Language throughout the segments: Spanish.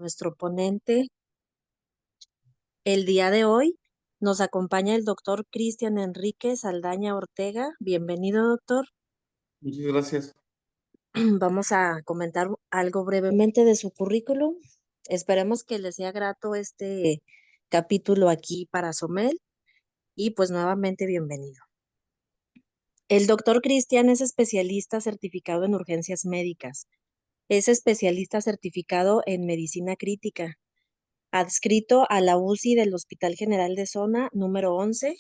nuestro ponente. El día de hoy nos acompaña el doctor Cristian Enrique Saldaña Ortega. Bienvenido, doctor. Muchas gracias. Vamos a comentar algo brevemente de su currículum. Esperemos que le sea grato este capítulo aquí para Somel y pues nuevamente bienvenido. El doctor Cristian es especialista certificado en urgencias médicas. Es especialista certificado en medicina crítica, adscrito a la UCI del Hospital General de Zona número 11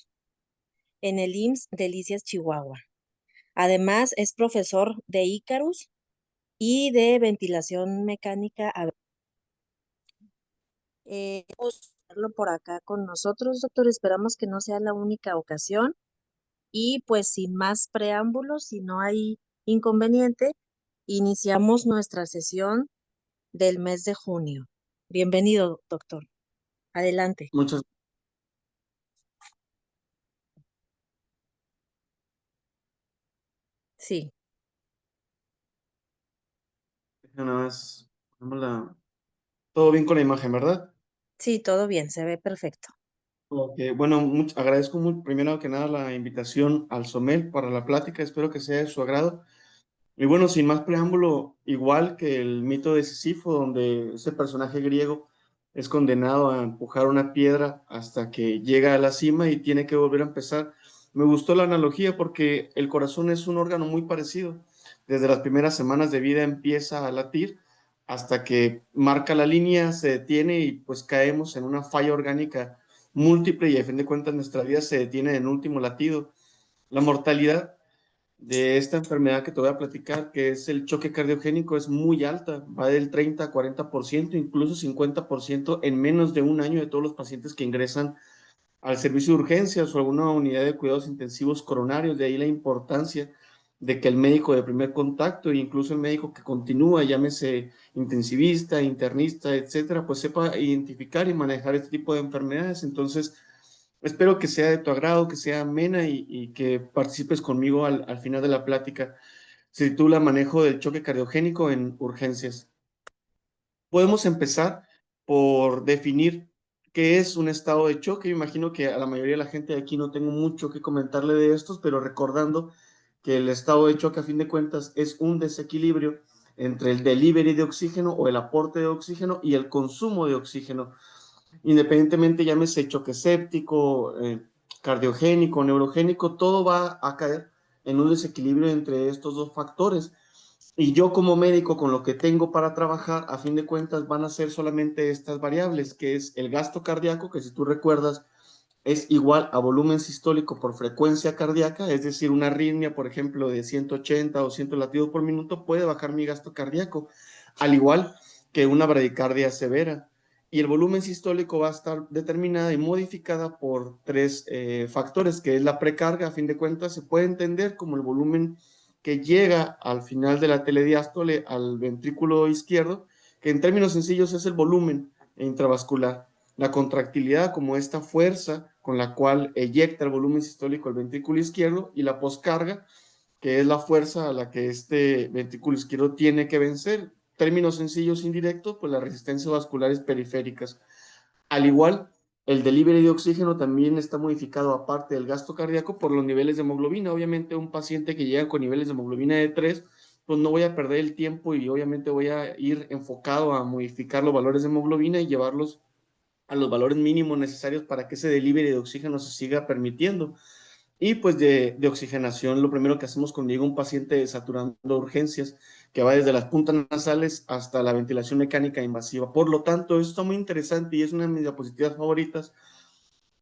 en el IMSS Delicias, Chihuahua. Además, es profesor de Icarus y de ventilación mecánica. Verlo por acá con nosotros, doctor. Esperamos que no sea la única ocasión. Y pues sin más preámbulos, si no hay inconveniente, iniciamos nuestra sesión del mes de junio. Bienvenido, doctor. Adelante. Muchas Sí, gracias. Nada más, todo bien con la imagen, ¿verdad? sí, todo bien, se ve perfecto. Ok, bueno, agradezco primero que nada la invitación al SOMEL para la plática, espero que sea de su agrado. Y bueno, sin más preámbulo, igual que el mito de Sísifo, donde ese personaje griego es condenado a empujar una piedra hasta que llega a la cima y tiene que volver a empezar. Me gustó la analogía porque el corazón es un órgano muy parecido. Desde las primeras semanas de vida empieza a latir hasta que marca la línea, se detiene y pues caemos en una falla orgánica múltiple y a fin de cuentas nuestra vida se detiene en el último latido. La mortalidad de esta enfermedad que te voy a platicar, que es el choque cardiogénico, es muy alta, va del 30 a 40%, incluso 50% en menos de un año de todos los pacientes que ingresan al servicio de urgencias o alguna unidad de cuidados intensivos coronarios. De ahí la importancia de que el médico de primer contacto e incluso el médico que continúa, llámese intensivista, internista, etcétera, pues sepa identificar y manejar este tipo de enfermedades. Entonces, espero que sea de tu agrado, que sea amena y que participes conmigo al final de la plática. Se titula Manejo del choque cardiogénico en urgencias. Podemos empezar por definir qué es un estado de choque. Yo imagino que a la mayoría de la gente de aquí no tengo mucho que comentarle de estos, pero recordando que el estado de choque a fin de cuentas es un desequilibrio entre el delivery de oxígeno o el aporte de oxígeno y el consumo de oxígeno. Independientemente llámese choque séptico, cardiogénico, neurogénico, todo va a caer en un desequilibrio entre estos dos factores. Y yo como médico, con lo que tengo para trabajar, a fin de cuentas van a ser solamente estas variables, que es el gasto cardíaco, que si tú recuerdas es igual a volumen sistólico por frecuencia cardíaca, es decir, una arritmia, por ejemplo, de 180 o 100 latidos por minuto puede bajar mi gasto cardíaco, al igual que una bradicardia severa. Y el volumen sistólico va a estar determinada y modificada por tres factores, que es la precarga, a fin de cuentas se puede entender como el volumen que llega al final de la telediástole al ventrículo izquierdo, que en términos sencillos es el volumen intravascular. La contractilidad como esta fuerza con la cual eyecta el volumen sistólico al ventrículo izquierdo, y la poscarga, que es la fuerza a la que este ventrículo izquierdo tiene que vencer. Términos sencillos indirectos, pues las resistencias vasculares periféricas. Al igual, el delivery de oxígeno también está modificado, aparte del gasto cardíaco, por los niveles de hemoglobina. Obviamente un paciente que llega con niveles de hemoglobina de 3, pues no voy a perder el tiempo y obviamente voy a ir enfocado a modificar los valores de hemoglobina y llevarlos a los valores mínimos necesarios para que ese delivery de oxígeno se siga permitiendo. Y pues de oxigenación, lo primero que hacemos cuando llega un paciente saturando urgencias, que va desde las puntas nasales hasta la ventilación mecánica invasiva. Por lo tanto, esto está muy interesante y es una de mis diapositivas favoritas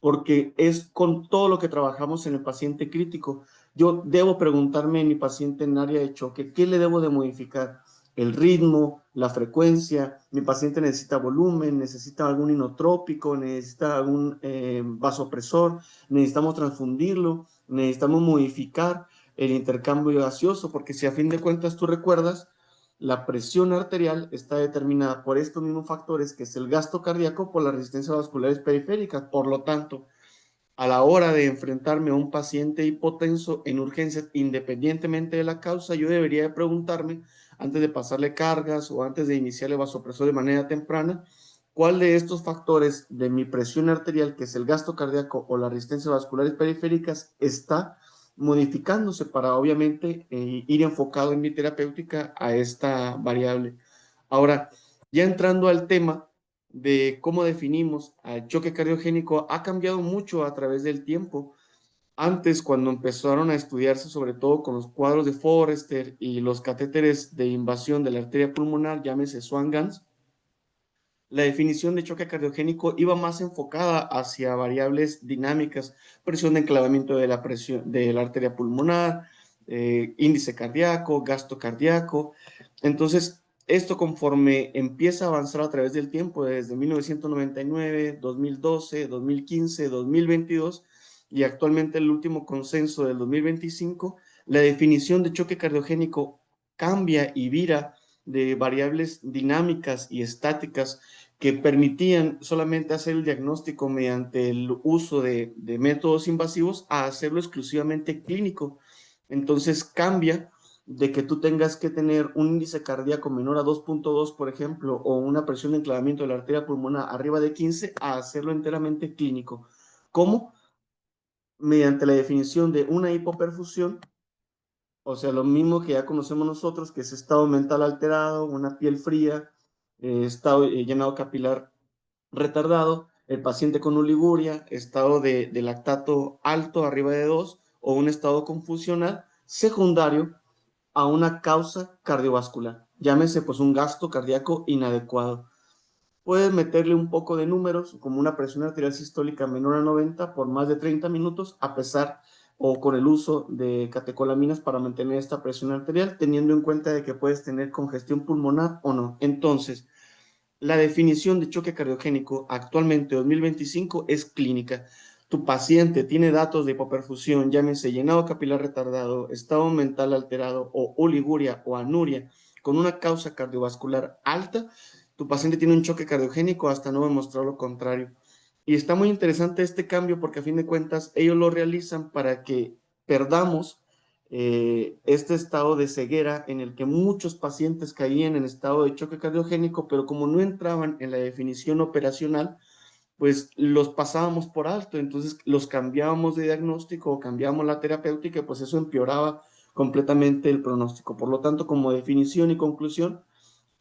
porque es con todo lo que trabajamos en el paciente crítico. Yo debo preguntarme en mi paciente en área de choque, ¿qué le debo de modificar? El ritmo, la frecuencia, mi paciente necesita volumen, necesita algún inotrópico, necesita algún vasopresor, necesitamos transfundirlo, necesitamos modificar el intercambio gaseoso, porque si a fin de cuentas tú recuerdas, la presión arterial está determinada por estos mismos factores, que es el gasto cardíaco, por las resistencias vasculares periféricas. Por lo tanto, a la hora de enfrentarme a un paciente hipotenso en urgencias, independientemente de la causa, yo debería de preguntarme antes de pasarle cargas o antes de iniciarle vasopresor de manera temprana, cuál de estos factores de mi presión arterial, que es el gasto cardíaco o las resistencias vasculares periféricas, está modificándose para obviamente ir enfocado en mi terapéutica a esta variable. Ahora, ya entrando al tema de cómo definimos al choque cardiogénico, ha cambiado mucho a través del tiempo. Antes, cuando empezaron a estudiarse sobre todo con los cuadros de Forrester y los catéteres de invasión de la arteria pulmonar, llámese Swan-Ganz, la definición de choque cardiogénico iba más enfocada hacia variables dinámicas, presión de enclavamiento de la presión de la arteria pulmonar, índice cardíaco, gasto cardíaco. Entonces, esto conforme empieza a avanzar a través del tiempo, desde 1999, 2012, 2015, 2022 y actualmente el último consenso del 2025, la definición de choque cardiogénico cambia y vira de variables dinámicas y estáticas que permitían solamente hacer el diagnóstico mediante el uso de métodos invasivos a hacerlo exclusivamente clínico. Entonces cambia de que tú tengas que tener un índice cardíaco menor a 2.2, por ejemplo, o una presión de enclavamiento de la arteria pulmonar arriba de 15, a hacerlo enteramente clínico. ¿Cómo? Mediante la definición de una hipoperfusión, o sea, lo mismo que ya conocemos nosotros, que es estado mental alterado, una piel fría, estado llenado capilar retardado, el paciente con oliguria, estado de lactato alto arriba de 2 o un estado confusional secundario a una causa cardiovascular. Llámese pues un gasto cardíaco inadecuado. Puedes meterle un poco de números, como una presión arterial sistólica menor a 90 por más de 30 minutos, a pesar o con el uso de catecolaminas para mantener esta presión arterial, teniendo en cuenta de que puedes tener congestión pulmonar o no. Entonces, la definición de choque cardiogénico actualmente 2025 es clínica. Tu paciente tiene datos de hipoperfusión, llámese llenado capilar retardado, estado mental alterado o oliguria o anuria con una causa cardiovascular alta, tu paciente tiene un choque cardiogénico hasta no demostrar lo contrario. Y está muy interesante este cambio porque a fin de cuentas ellos lo realizan para que perdamos este estado de ceguera en el que muchos pacientes caían en estado de choque cardiogénico, pero como no entraban en la definición operacional, pues los pasábamos por alto, entonces los cambiábamos de diagnóstico o cambiábamos la terapéutica, pues eso empeoraba completamente el pronóstico. Por lo tanto, como definición y conclusión,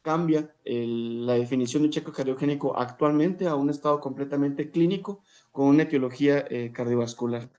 cambia la definición de choque cardiogénico actualmente a un estado completamente clínico con una etiología cardiovascular.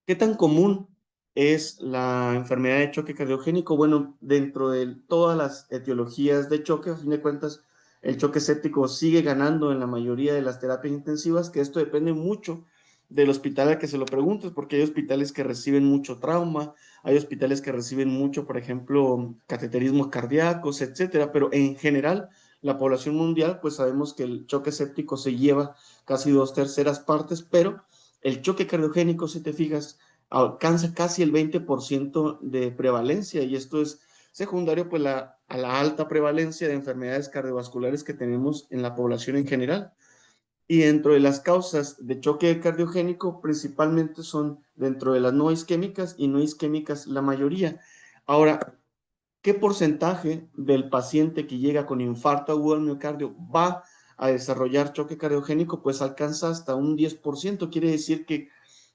¿Qué tan común es la enfermedad de choque cardiogénico? Bueno, dentro de todas las etiologías de choque, a fin de cuentas, el choque séptico sigue ganando en la mayoría de las terapias intensivas, que esto depende mucho del hospital al que se lo preguntes, porque hay hospitales que reciben mucho trauma, hay hospitales que reciben mucho, por ejemplo, cateterismos cardíacos, etcétera, pero en general, la población mundial, pues sabemos que el choque séptico se lleva casi 2/3 partes, pero el choque cardiogénico, si te fijas, alcanza casi el 20% de prevalencia y esto es secundario pues a la alta prevalencia de enfermedades cardiovasculares que tenemos en la población en general. Y dentro de las causas de choque cardiogénico principalmente son dentro de las no isquémicas y no isquémicas la mayoría. Ahora, ¿qué porcentaje del paciente que llega con infarto agudo al miocardio va a desarrollar choque cardiogénico? Pues alcanza hasta un 10%. Quiere decir que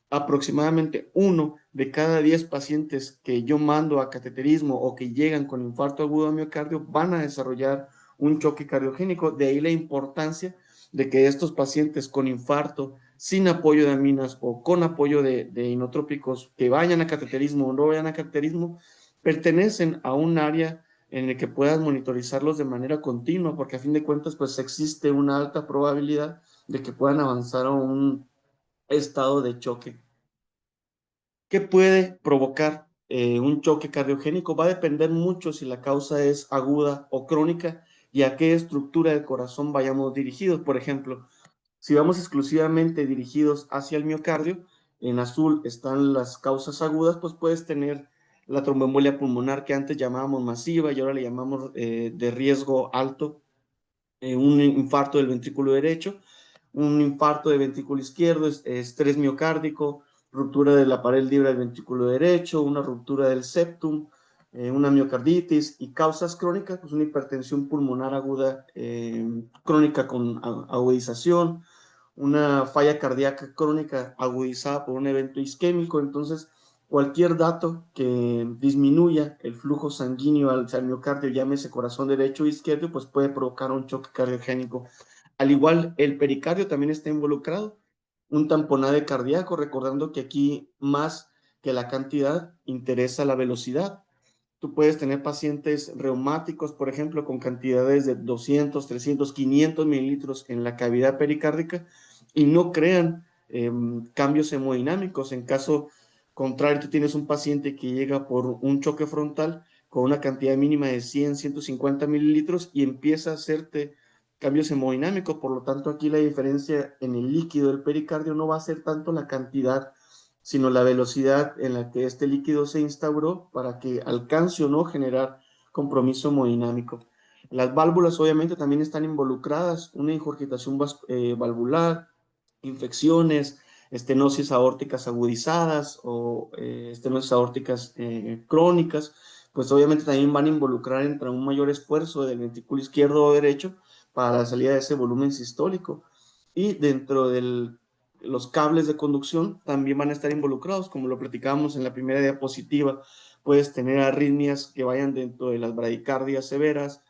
aproximadamente 1 de cada 10 pacientes que yo mando a cateterismo o que llegan con infarto agudo al miocardio van a desarrollar un choque cardiogénico. De ahí la importancia de que estos pacientes con infarto, sin apoyo de aminas o con apoyo de inotrópicos que vayan a cateterismo o no vayan a cateterismo, pertenecen a un área en el que puedas monitorizarlos de manera continua, porque a fin de cuentas pues existe una alta probabilidad de que puedan avanzar a un estado de choque. ¿Qué puede provocar un choque cardiogénico? Va a depender mucho si la causa es aguda o crónica y a qué estructura del corazón vayamos dirigidos. Por ejemplo, si vamos exclusivamente dirigidos hacia el miocardio, en azul están las causas agudas, pues puedes tener la tromboembolia pulmonar que antes llamábamos masiva y ahora le llamamos de riesgo alto, un infarto del ventrículo derecho, un infarto de ventrículo izquierdo, estrés miocárdico, ruptura de la pared libre del ventrículo derecho, una ruptura del septum, una miocarditis y causas crónicas, pues una hipertensión pulmonar aguda crónica con agudización, una falla cardíaca crónica agudizada por un evento isquémico. Entonces, cualquier dato que disminuya el flujo sanguíneo al miocardio, llámese corazón derecho o izquierdo, pues puede provocar un choque cardiogénico. Al igual, el pericardio también está involucrado, un tamponade cardíaco, recordando que aquí más que la cantidad interesa la velocidad. Tú puedes tener pacientes reumáticos, por ejemplo, con cantidades de 200, 300, 500 mililitros en la cavidad pericárdica y no crean cambios hemodinámicos. En caso contrario, tú tienes un paciente que llega por un choque frontal con una cantidad mínima de 100, 150 mililitros y empieza a hacerte cambios hemodinámicos. Por lo tanto, aquí la diferencia en el líquido del pericardio no va a ser tanto la cantidad, sino la velocidad en la que este líquido se instauró para que alcance o no generar compromiso hemodinámico. Las válvulas obviamente también están involucradas, una ingurgitación valvular, infecciones, estenosis aórticas agudizadas o estenosis aórticas crónicas, pues obviamente también van a involucrar entre un mayor esfuerzo del ventrículo izquierdo o derecho para la salida de ese volumen sistólico. Y dentro de los cables de conducción también van a estar involucrados, como lo platicábamos en la primera diapositiva. Puedes tener arritmias que vayan dentro de las bradicardias severas,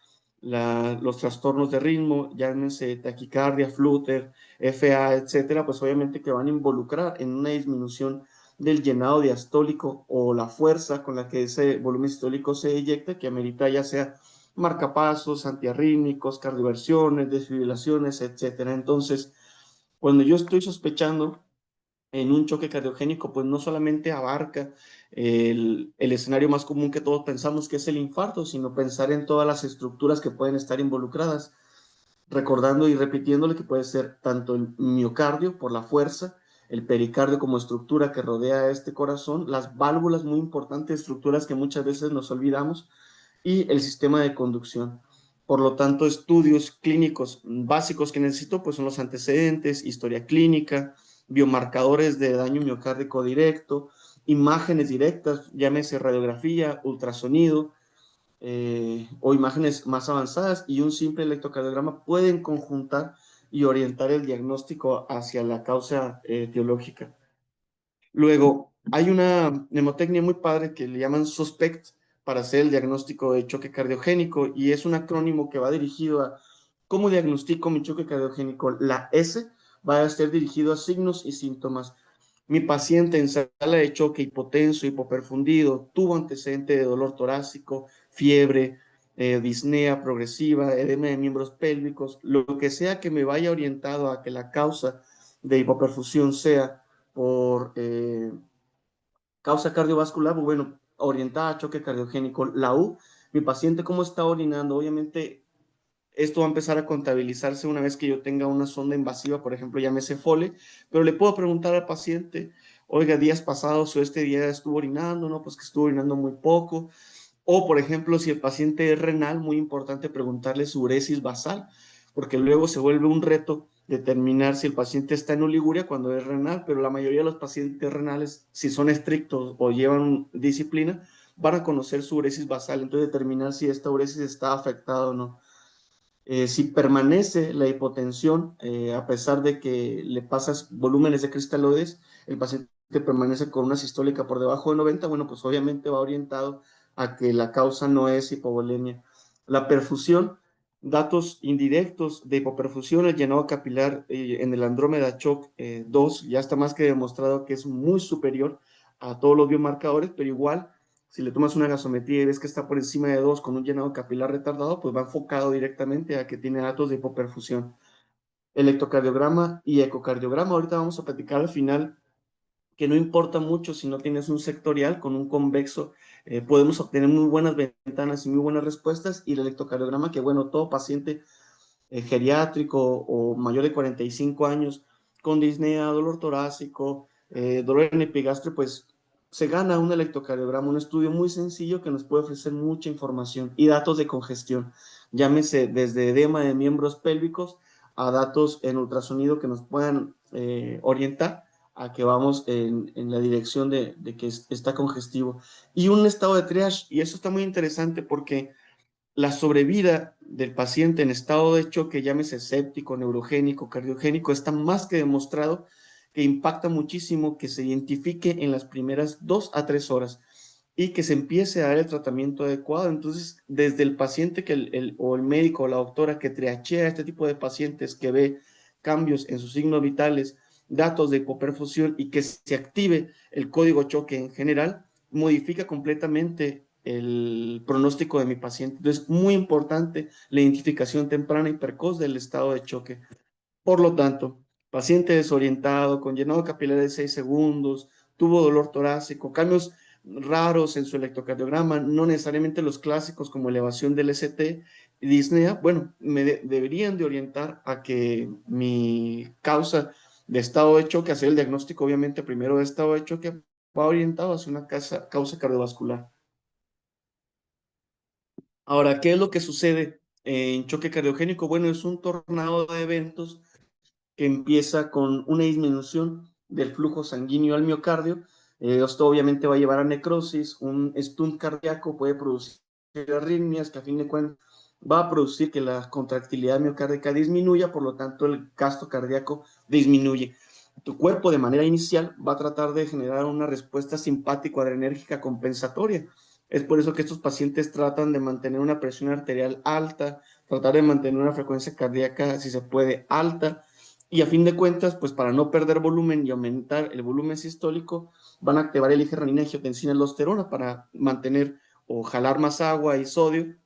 los trastornos de ritmo, llámense taquicardia, flúter, FA, etcétera, pues obviamente que van a involucrar en una disminución del llenado diastólico o la fuerza con la que ese volumen sistólico se eyecta, que amerita ya sea marcapasos, antiarrítmicos, cardioversiones, desfibrilaciones, etcétera. Entonces, cuando yo estoy sospechando en un choque cardiogénico, pues no solamente abarca el escenario más común que todos pensamos, que es el infarto, sino pensar en todas las estructuras que pueden estar involucradas, recordando y repitiéndole que puede ser tanto el miocardio por la fuerza, el pericardio como estructura que rodea a este corazón, las válvulas, muy importantes, estructuras que muchas veces nos olvidamos, y el sistema de conducción. Por lo tanto, estudios clínicos básicos que necesito pues son los antecedentes, historia clínica, biomarcadores de daño miocárdico directo, imágenes directas, llámese radiografía, ultrasonido, o imágenes más avanzadas, y un simple electrocardiograma pueden conjuntar y orientar el diagnóstico hacia la causa etiológica. Luego, hay una mnemotecnia muy padre que le llaman SUSPECT para hacer el diagnóstico de choque cardiogénico, y es un acrónimo que va dirigido a cómo diagnostico mi choque cardiogénico. La S va a ser dirigido a signos y síntomas. Mi paciente en sala de choque, hipotenso, hipoperfundido, tuvo antecedente de dolor torácico, fiebre, disnea progresiva, edema de miembros pélvicos, lo que sea que me vaya orientado a que la causa de hipoperfusión sea por causa cardiovascular, pues bueno, orientada a choque cardiogénico. La U, mi paciente cómo está orinando, obviamente esto va a empezar a contabilizarse una vez que yo tenga una sonda invasiva, por ejemplo, llámese FOLE, pero le puedo preguntar al paciente, oiga, días pasados o este día estuvo orinando, ¿no? Pues que estuvo orinando muy poco. O, por ejemplo, si el paciente es renal, muy importante preguntarle su uresis basal, porque luego se vuelve un reto determinar si el paciente está en oliguria cuando es renal, pero la mayoría de los pacientes renales, si son estrictos o llevan disciplina, van a conocer su uresis basal, entonces determinar si esta uresis está afectada o no. Si permanece la hipotensión, a pesar de que le pasas volúmenes de cristaloides, el paciente permanece con una sistólica por debajo de 90, bueno, pues obviamente va orientado a que la causa no es hipovolemia. La perfusión, datos indirectos de hipoperfusión, el llenado capilar en el Andrómeda Choc 2, ya está más que demostrado que es muy superior a todos los biomarcadores, pero igual si le tomas una gasometría y ves que está por encima de 2 con un llenado capilar retardado, pues va enfocado directamente a que tiene datos de hipoperfusión. Electrocardiograma y ecocardiograma, ahorita vamos a platicar al final que no importa mucho si no tienes un sectorial, con un convexo podemos obtener muy buenas ventanas y muy buenas respuestas, y el electrocardiograma que bueno, todo paciente geriátrico o mayor de 45 años con disnea, dolor torácico, dolor en epigastrio, pues se gana un electrocardiograma, un estudio muy sencillo que nos puede ofrecer mucha información y datos de congestión, llámese desde edema de miembros pélvicos a datos en ultrasonido que nos puedan orientar a que vamos en la dirección de que está congestivo. Y un estado de triage, y eso está muy interesante porque la sobrevida del paciente en estado de choque, llámese séptico, neurogénico, cardiogénico, está más que demostrado que impacta muchísimo que se identifique en las primeras 2 a 3 horas y que se empiece a dar el tratamiento adecuado. Entonces, desde el paciente o el médico o la doctora que triachea este tipo de pacientes, que ve cambios en sus signos vitales, datos de hipoperfusión y que se active el código choque en general, modifica completamente el pronóstico de mi paciente. Entonces, muy importante la identificación temprana y precoz del estado de choque. Por lo tanto, paciente desorientado, con llenado capilar de 6 segundos, tuvo dolor torácico, cambios raros en su electrocardiograma, no necesariamente los clásicos como elevación del ST, disnea, bueno, deberían de orientar a que mi causa de estado de choque, hacer el diagnóstico obviamente primero de estado de choque, va orientado hacia una causa cardiovascular. Ahora, ¿qué es lo que sucede en choque cardiogénico? Bueno, es un tornado de eventos que empieza con una disminución del flujo sanguíneo al miocardio. Esto obviamente va a llevar a necrosis, un stunt cardíaco puede producir arritmias que a fin de cuentas va a producir que la contractilidad miocárdica disminuya, por lo tanto el gasto cardíaco disminuye. Tu cuerpo de manera inicial va a tratar de generar una respuesta simpático-adrenérgica compensatoria. Es por eso que estos pacientes tratan de mantener una presión arterial alta, tratar de mantener una frecuencia cardíaca, si se puede, alta, y a fin de cuentas, pues para no perder volumen y aumentar el volumen sistólico, van a activar el eje renina, angiotensina, aldosterona para mantener o jalar más agua y sodio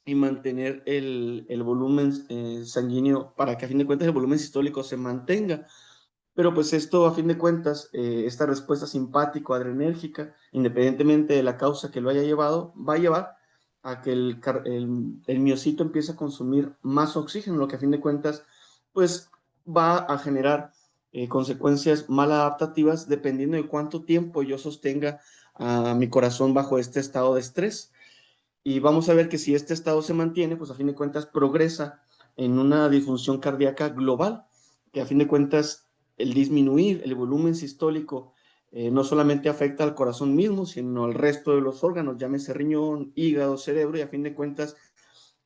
y mantener el volumen sanguíneo para que a fin de cuentas el volumen sistólico se mantenga. Pero pues esto, a fin de cuentas, esta respuesta simpático-adrenérgica, independientemente de la causa que lo haya llevado, va a llevar a que el miocito empiece a consumir más oxígeno, lo que a fin de cuentas, pues va a generar consecuencias maladaptativas dependiendo de cuánto tiempo yo sostenga a mi corazón bajo este estado de estrés. Y vamos a ver que si este estado se mantiene, pues a fin de cuentas progresa en una disfunción cardíaca global, que a fin de cuentas el disminuir el volumen sistólico no solamente afecta al corazón mismo, sino al resto de los órganos, llámese riñón, hígado, cerebro, y a fin de cuentas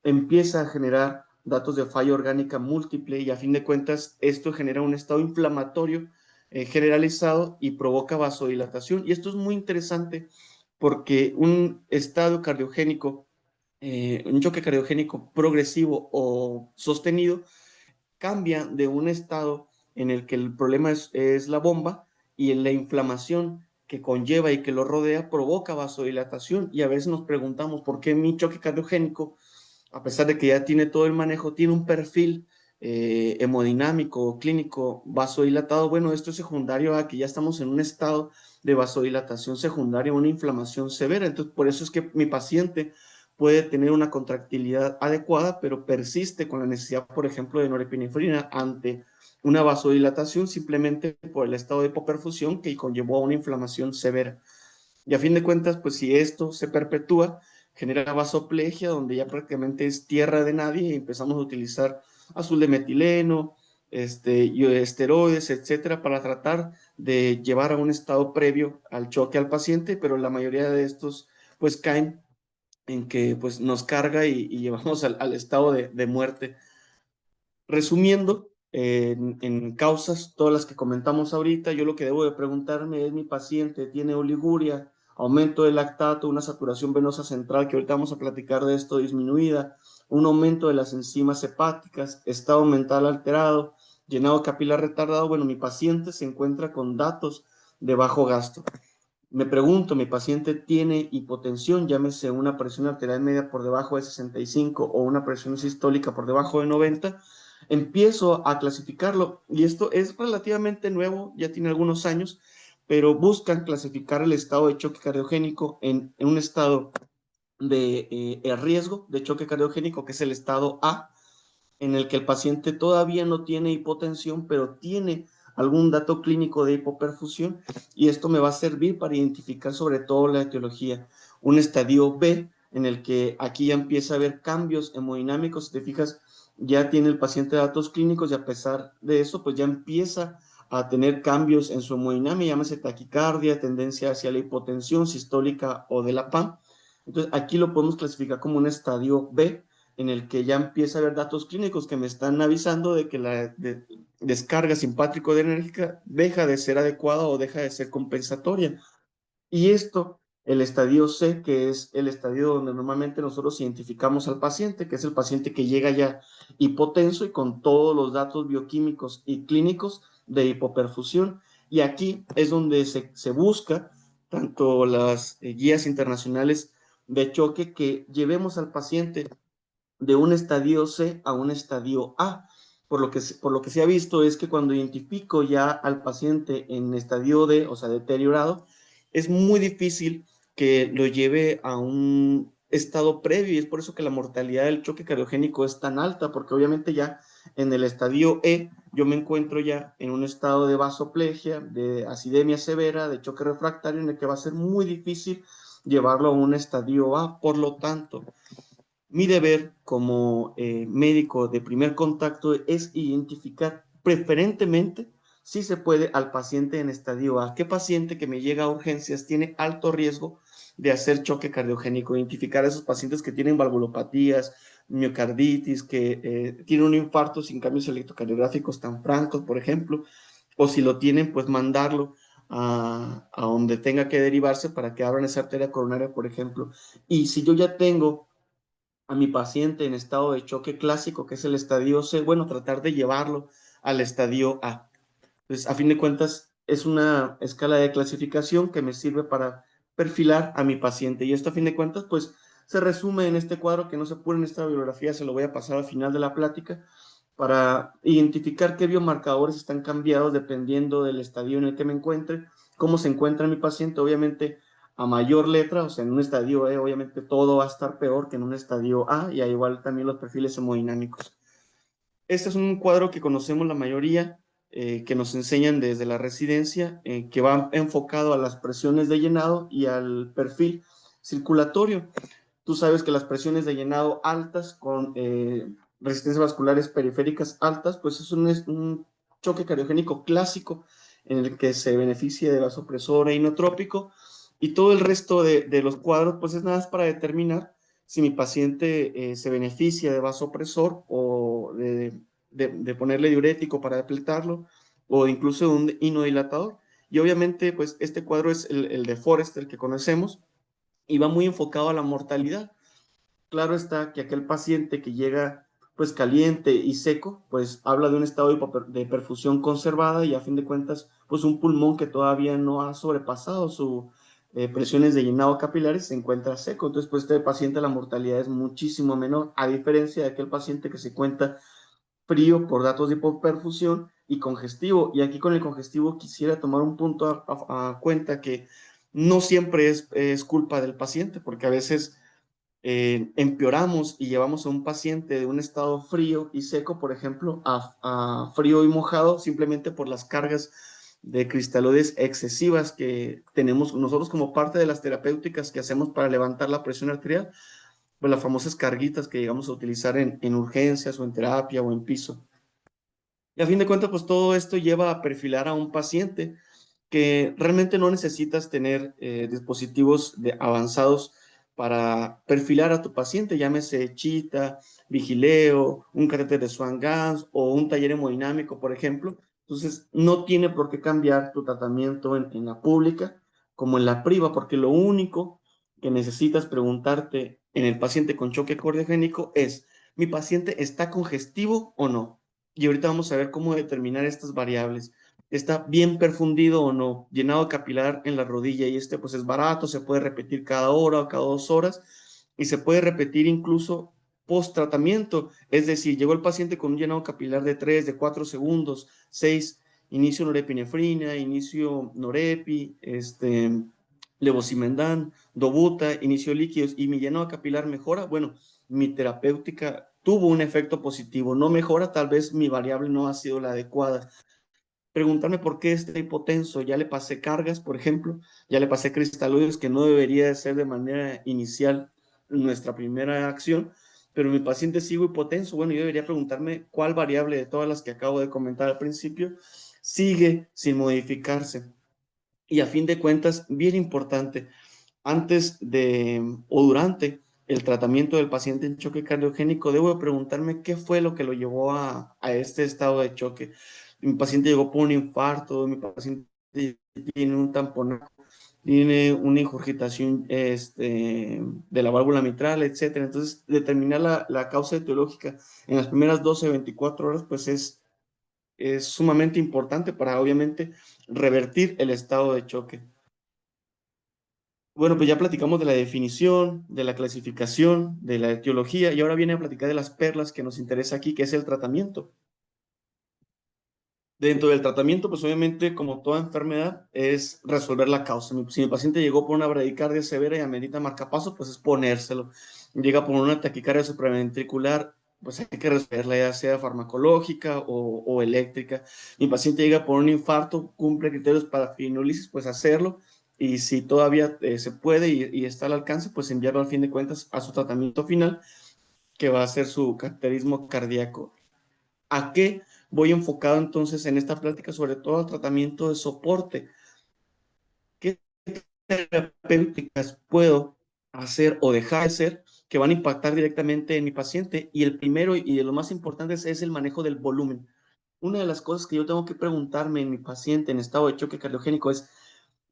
empieza a generar datos de falla orgánica múltiple y a fin de cuentas esto genera un estado inflamatorio generalizado y provoca vasodilatación. Y esto es muy interesante porque un estado cardiogénico, un choque cardiogénico progresivo o sostenido, cambia de un estado en el que el problema es la bomba y en la inflamación que conlleva y que lo rodea provoca vasodilatación. Y a veces nos preguntamos por qué mi choque cardiogénico, a pesar de que ya tiene todo el manejo, tiene un perfil hemodinámico, clínico, vasodilatado. Bueno, esto es secundario a que ya estamos en un estado de vasodilatación secundaria, una inflamación severa. Entonces, por eso es que mi paciente puede tener una contractilidad adecuada, pero persiste con la necesidad, por ejemplo, de norepinefrina ante una vasodilatación simplemente por el estado de hipoperfusión que conllevó a una inflamación severa. Y a fin de cuentas, pues si esto se perpetúa, genera vasoplegia, donde ya prácticamente es tierra de nadie y empezamos a utilizar azul de metileno, y esteroides, etcétera, para tratar de llevar a un estado previo al choque al paciente, pero la mayoría de estos pues caen en que pues nos carga y llevamos al estado de muerte. Resumiendo, en causas, todas las que comentamos ahorita, yo lo que debo de preguntarme es: mi paciente tiene oliguria, aumento del lactato, una saturación venosa central, que ahorita vamos a platicar de esto, disminuida, un aumento de las enzimas hepáticas, estado mental alterado, llenado capilar retardado. Bueno, mi paciente se encuentra con datos de bajo gasto. Me pregunto, ¿mi paciente tiene hipotensión, llámese una presión arterial media por debajo de 65 o una presión sistólica por debajo de 90? Empiezo a clasificarlo, y esto es relativamente nuevo, ya tiene algunos años, pero buscan clasificar el estado de choque cardiogénico en un estado de riesgo de choque cardiogénico, que es el estado A, en el que el paciente todavía no tiene hipotensión, pero tiene algún dato clínico de hipoperfusión, y esto me va a servir para identificar sobre todo la etiología. Un estadio B, en el que aquí ya empieza a haber cambios hemodinámicos, si te fijas, ya tiene el paciente datos clínicos, y a pesar de eso, pues ya empieza a tener cambios en su hemodinamia, llámese taquicardia, tendencia hacia la hipotensión sistólica o de la PAM. Entonces, aquí lo podemos clasificar como un estadio B, en el que ya empieza a haber datos clínicos que me están avisando de que la descarga simpático-adrenérgica deja de ser adecuada o deja de ser compensatoria. Y esto, el estadio C, que es el estadio donde normalmente nosotros identificamos al paciente, que es el paciente que llega ya hipotenso y con todos los datos bioquímicos y clínicos de hipoperfusión. Y aquí es donde se busca tanto las guías internacionales de choque que llevemos al paciente de un estadio C a un estadio A. Por lo que se ha visto es que cuando identifico ya al paciente en estadio D, o sea, deteriorado, es muy difícil que lo lleve a un estado previo y es por eso que la mortalidad del choque cardiogénico es tan alta, porque obviamente ya en el estadio E yo me encuentro ya en un estado de vasoplegia, de acidemia severa, de choque refractario, en el que va a ser muy difícil llevarlo a un estadio A. Por lo tanto, mi deber como médico de primer contacto es identificar preferentemente, si se puede, al paciente en estadio A. ¿Qué paciente que me llega a urgencias tiene alto riesgo de hacer choque cardiogénico? Identificar a esos pacientes que tienen valvulopatías, miocarditis, que tienen un infarto sin cambios electrocardiográficos tan francos, por ejemplo, o si lo tienen, pues mandarlo a donde tenga que derivarse para que abran esa arteria coronaria, por ejemplo. Y si yo ya tengo a mi paciente en estado de choque clásico, que es el estadio C, bueno, tratar de llevarlo al estadio A. Entonces, a fin de cuentas, es una escala de clasificación que me sirve para perfilar a mi paciente. Y esto, a fin de cuentas, pues se resume en este cuadro que no se pone en esta bibliografía, se lo voy a pasar al final de la plática, para identificar qué biomarcadores están cambiados dependiendo del estadio en el que me encuentre, cómo se encuentra mi paciente. Obviamente, a mayor letra, o sea, en un estadio E, obviamente todo va a estar peor que en un estadio A, y igual también los perfiles hemodinámicos. Este es un cuadro que conocemos la mayoría, que nos enseñan desde la residencia, que va enfocado a las presiones de llenado y al perfil circulatorio. Tú sabes que las presiones de llenado altas con resistencias vasculares periféricas altas, pues es un choque cardiogénico clásico en el que se beneficia de vasopresor e inotrópico, y todo el resto de los cuadros, pues es nada más para determinar si mi paciente se beneficia de vasopresor o de ponerle diurético para depletarlo, o incluso de un inodilatador. Y obviamente, pues este cuadro es el de Forrest, el que conocemos, y va muy enfocado a la mortalidad. Claro está que aquel paciente que llega pues caliente y seco, pues habla de un estado de perfusión conservada y a fin de cuentas, pues un pulmón que todavía no ha sobrepasado sus presiones de llenado capilares se encuentra seco. Entonces, pues este paciente la mortalidad es muchísimo menor, a diferencia de aquel paciente que se encuentra frío por datos de hipoperfusión y congestivo. Y aquí con el congestivo quisiera tomar un punto a cuenta que no siempre es culpa del paciente, porque a veces empeoramos y llevamos a un paciente de un estado frío y seco, por ejemplo, a frío y mojado, simplemente por las cargas de cristaloides excesivas que tenemos nosotros como parte de las terapéuticas que hacemos para levantar la presión arterial, pues las famosas carguitas que llegamos a utilizar en urgencias o en terapia o en piso. Y a fin de cuentas, pues todo esto lleva a perfilar a un paciente que realmente no necesitas tener dispositivos avanzados para perfilar a tu paciente, llámese chita, vigileo, un catéter de Swan-Ganz o un taller hemodinámico, por ejemplo. Entonces, no tiene por qué cambiar tu tratamiento en la pública como en la priva, porque lo único que necesitas preguntarte en el paciente con choque cardiogénico es, ¿mi paciente está congestivo o no? Y ahorita vamos a ver cómo determinar estas variables. ¿Está bien perfundido o no? Llenado capilar en la rodilla, y este pues es barato, se puede repetir cada hora o cada 2 horas y se puede repetir incluso post tratamiento. Es decir, llegó el paciente con un llenado capilar de 3, de 4 segundos, 6, inicio norepinefrina, inicio norepi, levosimendan, dobuta, inicio líquidos, y mi llenado capilar mejora. Bueno, mi terapéutica tuvo un efecto positivo. No mejora, tal vez mi variable no ha sido la adecuada. Preguntarme por qué está hipotenso. Ya le pasé cargas, por ejemplo, ya le pasé cristaloides, que no debería de ser de manera inicial nuestra primera acción, pero mi paciente sigue hipotenso. Bueno, yo debería preguntarme cuál variable de todas las que acabo de comentar al principio sigue sin modificarse. Y a fin de cuentas, bien importante, antes de o durante el tratamiento del paciente en choque cardiogénico, debo de preguntarme qué fue lo que lo llevó a este estado de choque. Mi paciente llegó por un infarto, mi paciente tiene un tamponazo, tiene una ingurgitación de la válvula mitral, etcétera. Entonces, determinar la causa etiológica en las primeras 12, 24 horas, pues es sumamente importante para, obviamente, revertir el estado de choque. Bueno, pues ya platicamos de la definición, de la clasificación, de la etiología, y ahora viene a platicar de las perlas que nos interesa aquí, que es el tratamiento. Dentro del tratamiento, pues obviamente, como toda enfermedad, es resolver la causa. Si mi paciente llegó por una bradicardia severa y amerita marcapaso, pues es ponérselo. Llega por una taquicardia supraventricular, pues hay que resolverla, ya sea farmacológica o eléctrica. Mi paciente llega por un infarto, cumple criterios para fibrinólisis, pues hacerlo. Y si todavía se puede y está al alcance, pues enviarlo al fin de cuentas a su tratamiento final, que va a ser su cateterismo cardíaco. ¿A qué voy enfocado entonces en esta plática? Sobre todo al tratamiento de soporte. ¿Qué terapéuticas puedo hacer o dejar de hacer que van a impactar directamente en mi paciente? Y el primero y de lo más importante es el manejo del volumen. Una de las cosas que yo tengo que preguntarme en mi paciente en estado de choque cardiogénico es: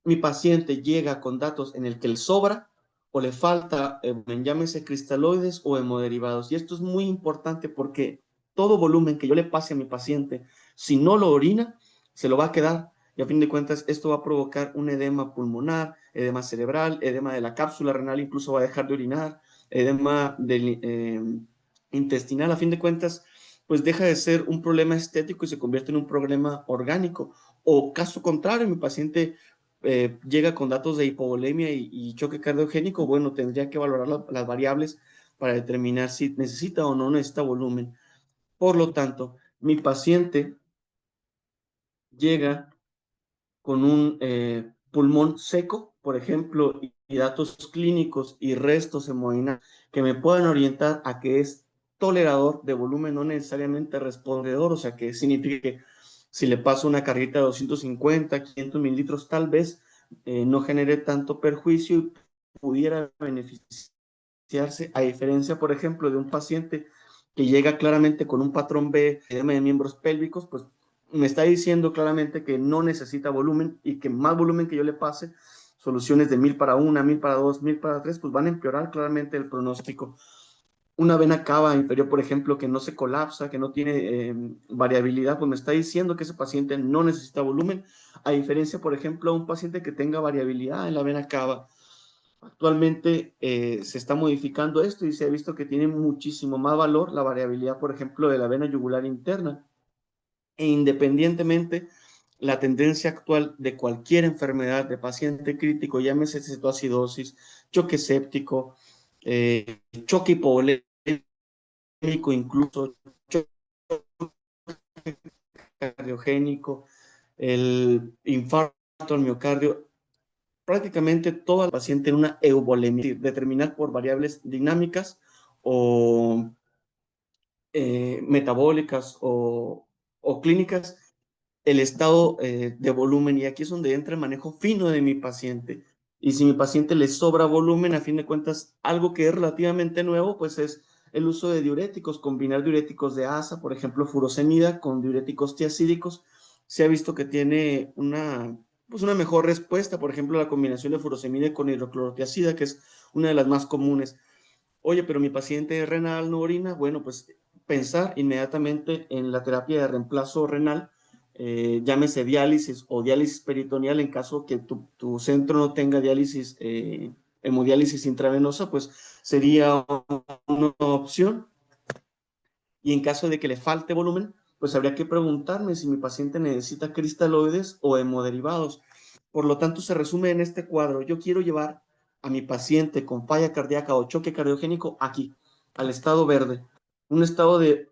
mi paciente llega con datos en el que le sobra o le falta, llámese cristaloides o hemoderivados. Y esto es muy importante porque todo volumen que yo le pase a mi paciente, si no lo orina, se lo va a quedar. Y a fin de cuentas, esto va a provocar un edema pulmonar, edema cerebral, edema de la cápsula renal, incluso va a dejar de orinar, edema intestinal. A fin de cuentas, pues deja de ser un problema estético y se convierte en un problema orgánico. O caso contrario, mi paciente llega con datos de hipovolemia y choque cardiogénico, bueno, tendría que valorar las variables para determinar si necesita o no necesita volumen. Por lo tanto, mi paciente llega con un pulmón seco, por ejemplo, y datos clínicos y restos hemodinâmicos que me puedan orientar a que es tolerador de volumen, no necesariamente respondedor, o sea, que significa que si le paso una carguita de 250, 500 mililitros, tal vez no genere tanto perjuicio y pudiera beneficiarse, a diferencia, por ejemplo, de un paciente que llega claramente con un patrón B, edema de miembros pélvicos, pues me está diciendo claramente que no necesita volumen y que más volumen que yo le pase, soluciones de 1000 para 1, 1000 para 2, 1000 para 3, pues van a empeorar claramente el pronóstico. Una vena cava inferior, por ejemplo, que no se colapsa, que no tiene variabilidad, pues me está diciendo que ese paciente no necesita volumen, a diferencia, por ejemplo, de un paciente que tenga variabilidad en la vena cava. Actualmente se está modificando esto y se ha visto que tiene muchísimo más valor la variabilidad, por ejemplo, de la vena yugular interna. E independientemente, la tendencia actual de cualquier enfermedad de paciente crítico, llámese cetoacidosis, choque séptico, choque hipovolémico, incluso choque cardiogénico, el infarto al miocardio, prácticamente todo el paciente en una euvolemia, determinar por variables dinámicas o metabólicas o clínicas el estado de volumen. Y aquí es donde entra el manejo fino de mi paciente. Y si mi paciente le sobra volumen, a fin de cuentas, algo que es relativamente nuevo, pues es el uso de diuréticos, combinar diuréticos de ASA, por ejemplo, furosemida con diuréticos tiacídicos. Se ha visto que tiene pues una mejor respuesta, por ejemplo, la combinación de furosemida con hidroclorotiacida, que es una de las más comunes. Oye, pero mi paciente es renal, no orina. Bueno, pues pensar inmediatamente en la terapia de reemplazo renal, llámese diálisis o diálisis peritoneal en caso que tu centro no tenga diálisis, hemodiálisis intravenosa, pues sería una opción. Y en caso de que le falte volumen, pues habría que preguntarme si mi paciente necesita cristaloides o hemoderivados. Por lo tanto, se resume en este cuadro: yo quiero llevar a mi paciente con falla cardíaca o choque cardiogénico aquí, al estado verde, un estado de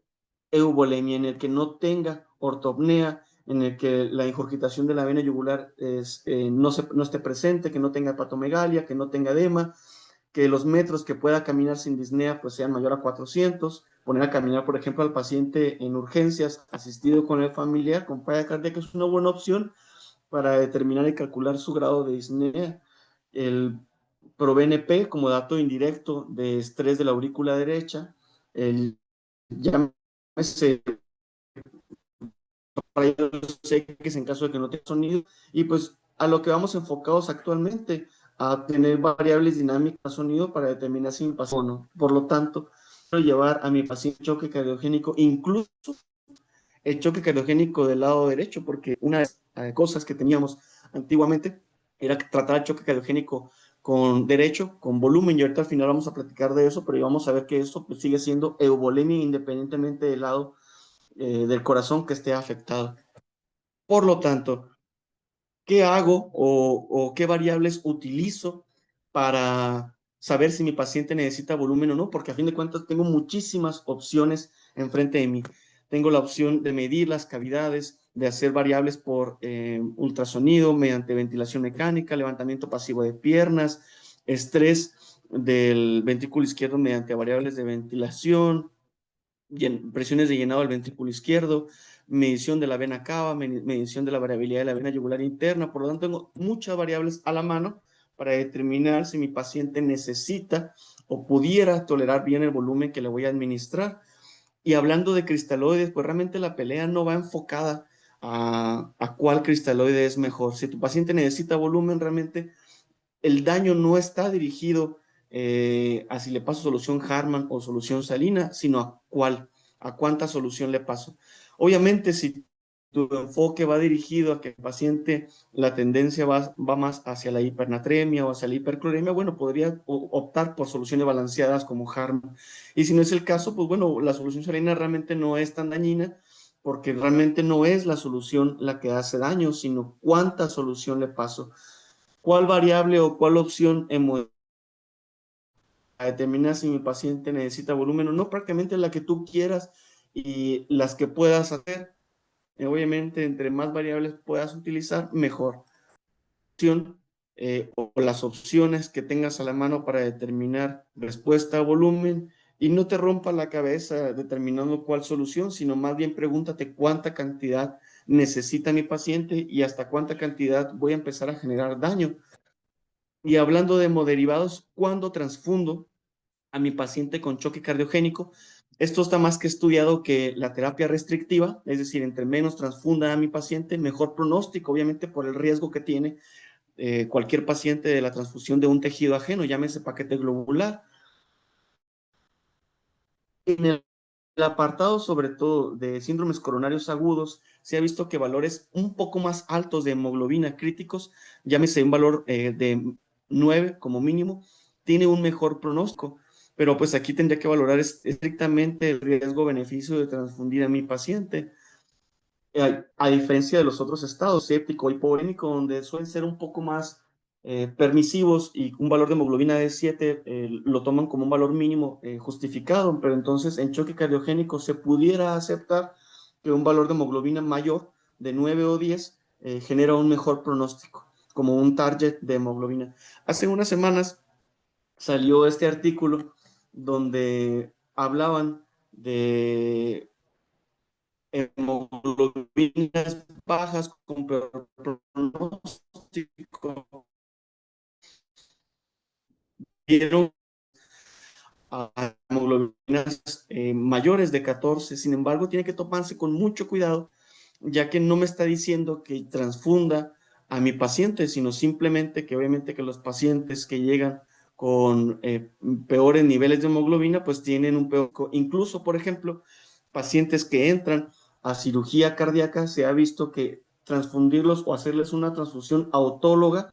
euvolemia en el que no tenga ortopnea, en el que la ingurgitación de la vena yugular no esté presente, que no tenga hepatomegalia, que no tenga edema, que los metros que pueda caminar sin disnea pues sean mayor a 400, poner a caminar, por ejemplo, al paciente en urgencias asistido con el familiar con falla cardíaca es una buena opción para determinar y calcular su grado de disnea. El ProBNP como dato indirecto de estrés de la aurícula derecha, el llámese rayos X en caso de que no tenga sonido, y pues a lo que vamos enfocados actualmente, a tener variables dinámicas de sonido para determinar si mi paciente o no. Por lo tanto, quiero llevar a mi paciente choque cardiogénico, incluso el choque cardiogénico del lado derecho, porque una de las cosas que teníamos antiguamente era tratar el choque cardiogénico con derecho, con volumen, y ahorita al final vamos a platicar de eso, pero vamos a ver que eso pues, sigue siendo eubolemia independientemente del lado del corazón que esté afectado. Por lo tanto, ¿qué hago o qué variables utilizo para saber si mi paciente necesita volumen o no? Porque a fin de cuentas tengo muchísimas opciones enfrente de mí. Tengo la opción de medir las cavidades, de hacer variables por ultrasonido mediante ventilación mecánica, levantamiento pasivo de piernas, estrés del ventrículo izquierdo mediante variables de ventilación, presiones de llenado del ventrículo izquierdo, medición de la vena cava, medición de la variabilidad de la vena yugular interna. Por lo tanto, tengo muchas variables a la mano para determinar si mi paciente necesita o pudiera tolerar bien el volumen que le voy a administrar. Y hablando de cristaloides, pues realmente la pelea no va enfocada a cuál cristaloide es mejor. Si tu paciente necesita volumen, realmente el daño no está dirigido a si le paso solución Harman o solución salina, sino a cuál, a cuánta solución le paso. Obviamente, si tu enfoque va dirigido a que el paciente, la tendencia va más hacia la hipernatremia o hacia la hipercloremia, bueno, podría optar por soluciones balanceadas como Harman. Y si no es el caso, pues bueno, la solución salina realmente no es tan dañina porque realmente no es la solución la que hace daño, sino cuánta solución le paso. ¿Cuál variable o cuál opción a determinar si mi paciente necesita volumen o no? Prácticamente la que tú quieras y las que puedas hacer. Obviamente, entre más variables puedas utilizar, mejor. O las opciones que tengas a la mano para determinar respuesta a volumen y no te rompa la cabeza determinando cuál solución, sino más bien pregúntate cuánta cantidad necesita mi paciente y hasta cuánta cantidad voy a empezar a generar daño. Y hablando de hemoderivados, ¿cuándo transfundo a mi paciente con choque cardiogénico? Esto está más que estudiado que la terapia restrictiva, es decir, entre menos transfunda a mi paciente, mejor pronóstico, obviamente por el riesgo que tiene cualquier paciente de la transfusión de un tejido ajeno, llámese paquete globular. En el apartado, sobre todo de síndromes coronarios agudos, se ha visto que valores un poco más altos de hemoglobina críticos, llámese un valor de 9 como mínimo, tiene un mejor pronóstico. Pero pues aquí tendría que valorar estrictamente el riesgo-beneficio de transfundir a mi paciente. A diferencia de los otros estados, séptico y hipovolémico, donde suelen ser un poco más permisivos y un valor de hemoglobina de 7 lo toman como un valor mínimo justificado, pero entonces en choque cardiogénico se pudiera aceptar que un valor de hemoglobina mayor de 9 o 10 genera un mejor pronóstico, como un target de hemoglobina. Hace unas semanas salió este artículo donde hablaban de hemoglobinas bajas con peor pronóstico, dieron a hemoglobinas mayores de 14. Sin embargo, tiene que tomarse con mucho cuidado, ya que no me está diciendo que transfunda a mi paciente, sino simplemente que obviamente que los pacientes que llegan con peores niveles de hemoglobina, pues tienen un peor, incluso por ejemplo, pacientes que entran a cirugía cardíaca, se ha visto que transfundirlos o hacerles una transfusión autóloga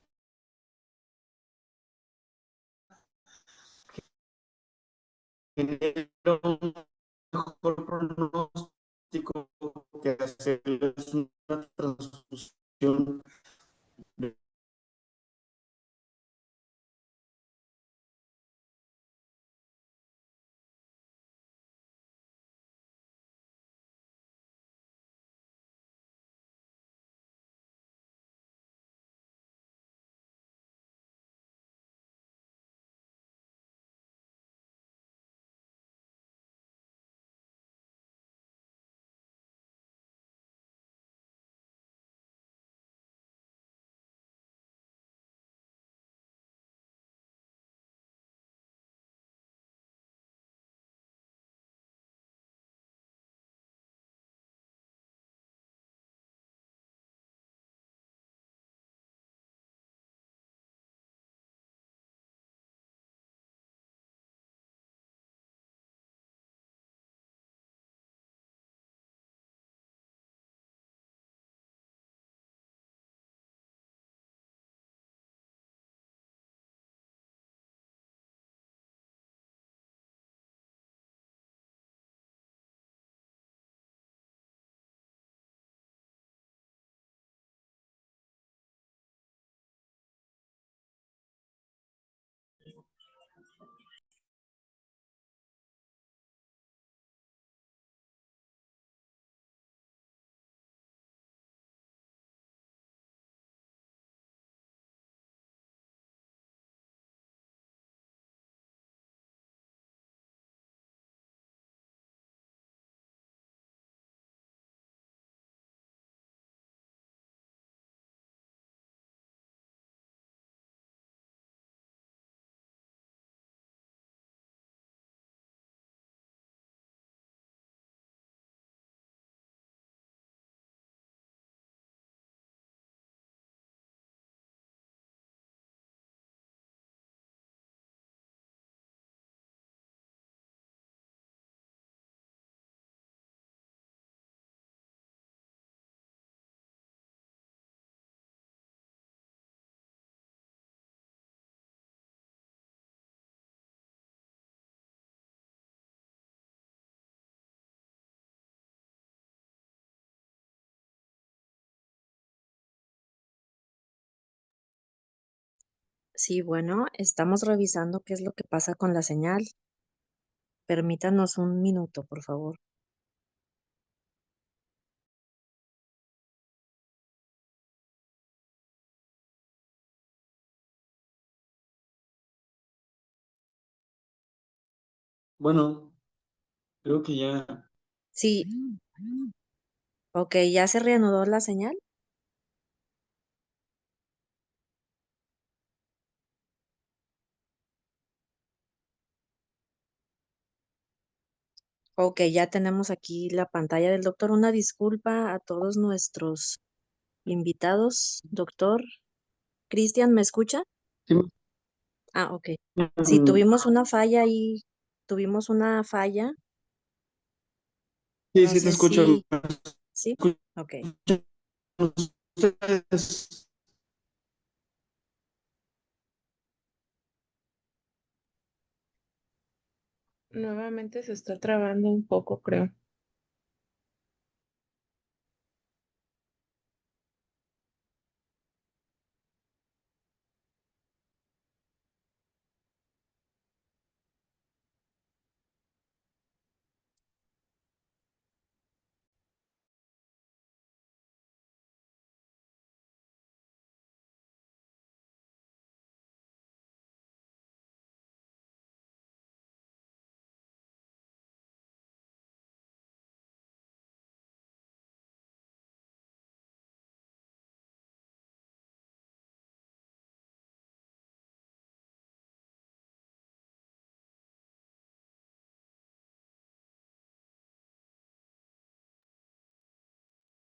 genera un mejor pronóstico que hacerles una transfusión Sí, bueno, estamos revisando qué es lo que pasa con la señal. Permítanos un minuto, por favor. Bueno, creo que ya. Sí, ok, ¿ya se reanudó la señal? Ok, ya tenemos aquí la pantalla del doctor. Una disculpa a todos nuestros invitados. Doctor Cristian, ¿me escucha? Sí, Ah, ok. Sí, mm, tuvimos una falla ahí, tuvimos una falla. sí, No sí te sé escucho. si, sí, ¿Me ok. escuchan ustedes? Nuevamente se está trabando un poco, creo.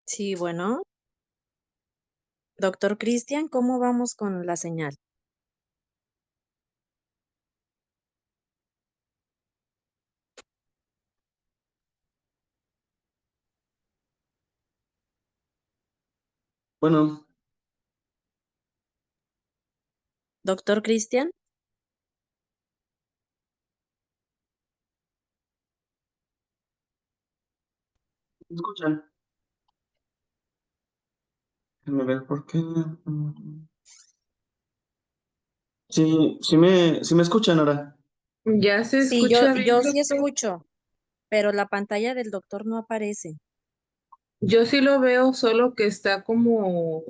Sí, bueno, doctor Cristian, ¿cómo vamos con la señal? Bueno, Doctor Cristian, ¿me escuchan? Déjenme ver por qué. Sí, sí me escuchan ahora. Ya se sí, yo, escucha bien, yo sí doctor. escucho, pero la pantalla del doctor no aparece. Yo sí lo veo, solo que está como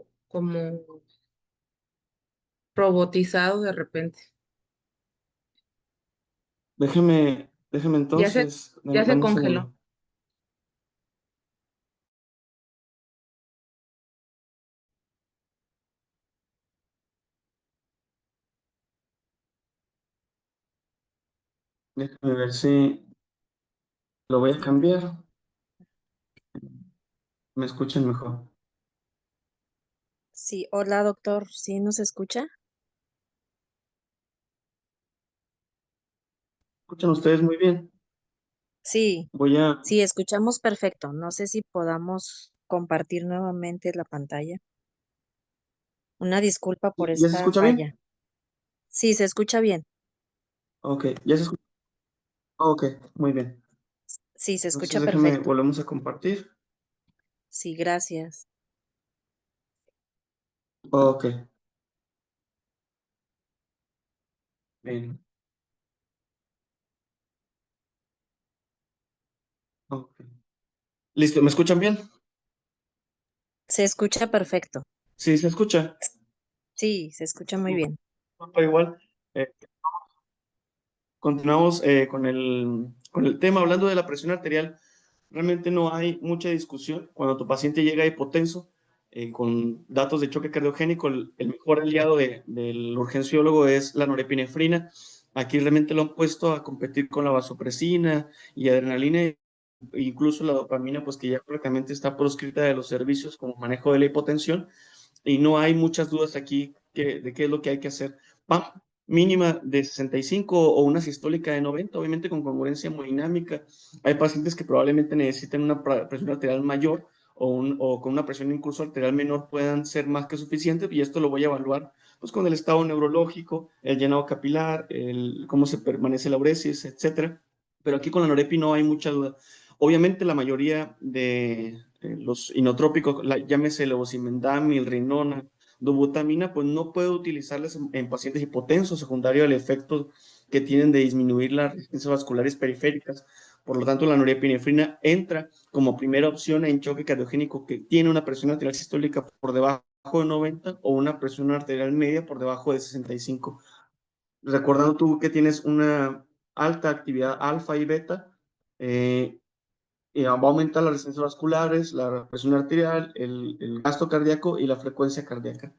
robotizado de repente. Déjeme Ya se, entonces, ya se dame un congeló. segundo. Déjeme ver si lo voy a cambiar. Me escuchan mejor. Sí, hola doctor, ¿sí nos escucha? ¿Escuchan ustedes muy bien? Sí, Voy a. sí, escuchamos perfecto. No sé si podamos compartir nuevamente la pantalla. Una disculpa por ¿Ya se esta escucha bien? falla. Sí, se escucha bien. Ok, ya se escucha. Ok, muy bien. Sí, se Entonces escucha déjeme, perfecto. volvemos a compartir. Sí, gracias. Ok, bien. Ok. Listo, ¿me escuchan bien? Se escucha perfecto. Sí, se escucha. Sí, se escucha muy bien. Igual. Eh, Continuamos con el tema, hablando de la presión arterial. Realmente no hay mucha discusión. Cuando tu paciente llega hipotenso, con datos de choque cardiogénico, el mejor aliado del urgenciólogo es la norepinefrina. Aquí realmente lo han puesto a competir con la vasopresina y adrenalina, e incluso la dopamina, pues que ya prácticamente está proscrita de los servicios como manejo de la hipotensión, y no hay muchas dudas aquí de qué es lo que hay que hacer. PAM mínima de 65 o una sistólica de 90, obviamente con congruencia hemodinámica. Hay pacientes que probablemente necesiten una presión arterial mayor o con una presión incluso arterial menor puedan ser más que suficientes, y esto lo voy a evaluar pues con el estado neurológico, el llenado capilar, cómo se permanece la uresis, etcétera. Pero aquí con la norepi no hay mucha duda. Obviamente la mayoría de los inotrópicos, llámese levosimendan, milrinona, dobutamina, pues no puedo utilizarlas en pacientes hipotensos secundario al efecto que tienen de disminuir las resistencias vasculares periféricas. Por lo tanto, la norepinefrina entra como primera opción en choque cardiogénico que tiene una presión arterial sistólica por debajo de 90 o una presión arterial media por debajo de 65. Recordando tú que tienes una alta actividad alfa y beta, va a aumentar las resistencias vasculares, la presión arterial, el gasto cardíaco y la frecuencia cardíaca.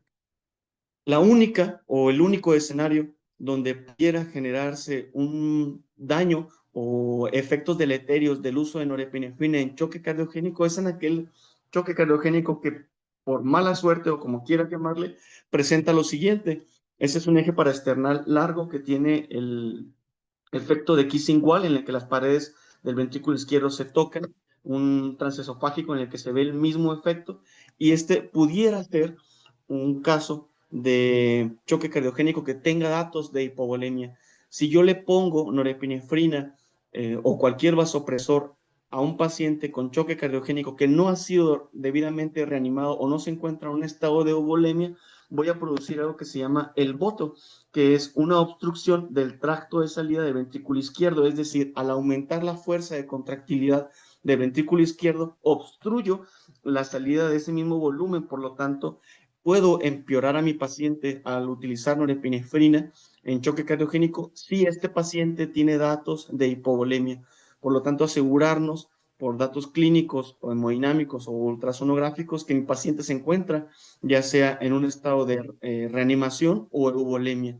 La única o el único escenario donde pudiera generarse un daño o efectos deleterios del uso de norepinefrina en choque cardiogénico es en aquel choque cardiogénico que por mala suerte o como quiera llamarle, presenta lo siguiente. Ese es un eje paraesternal largo que tiene el efecto de kissing-wall en el que las paredes del ventrículo izquierdo se tocan, un transesofágico en el que se ve el mismo efecto, y este pudiera ser un caso de choque cardiogénico que tenga datos de hipovolemia. Si yo le pongo norepinefrina o cualquier vasopresor a un paciente con choque cardiogénico que no ha sido debidamente reanimado o no se encuentra en un estado de euvolemia, voy a producir algo que se llama el boto, que es una obstrucción del tracto de salida del ventrículo izquierdo, es decir, al aumentar la fuerza de contractilidad del ventrículo izquierdo, obstruyo la salida de ese mismo volumen, por lo tanto, puedo empeorar a mi paciente al utilizar norepinefrina en choque cardiogénico si este paciente tiene datos de hipovolemia. Por lo tanto, asegurarnos por datos clínicos o hemodinámicos o ultrasonográficos que mi paciente se encuentra ya sea en un estado de reanimación o euvolemia.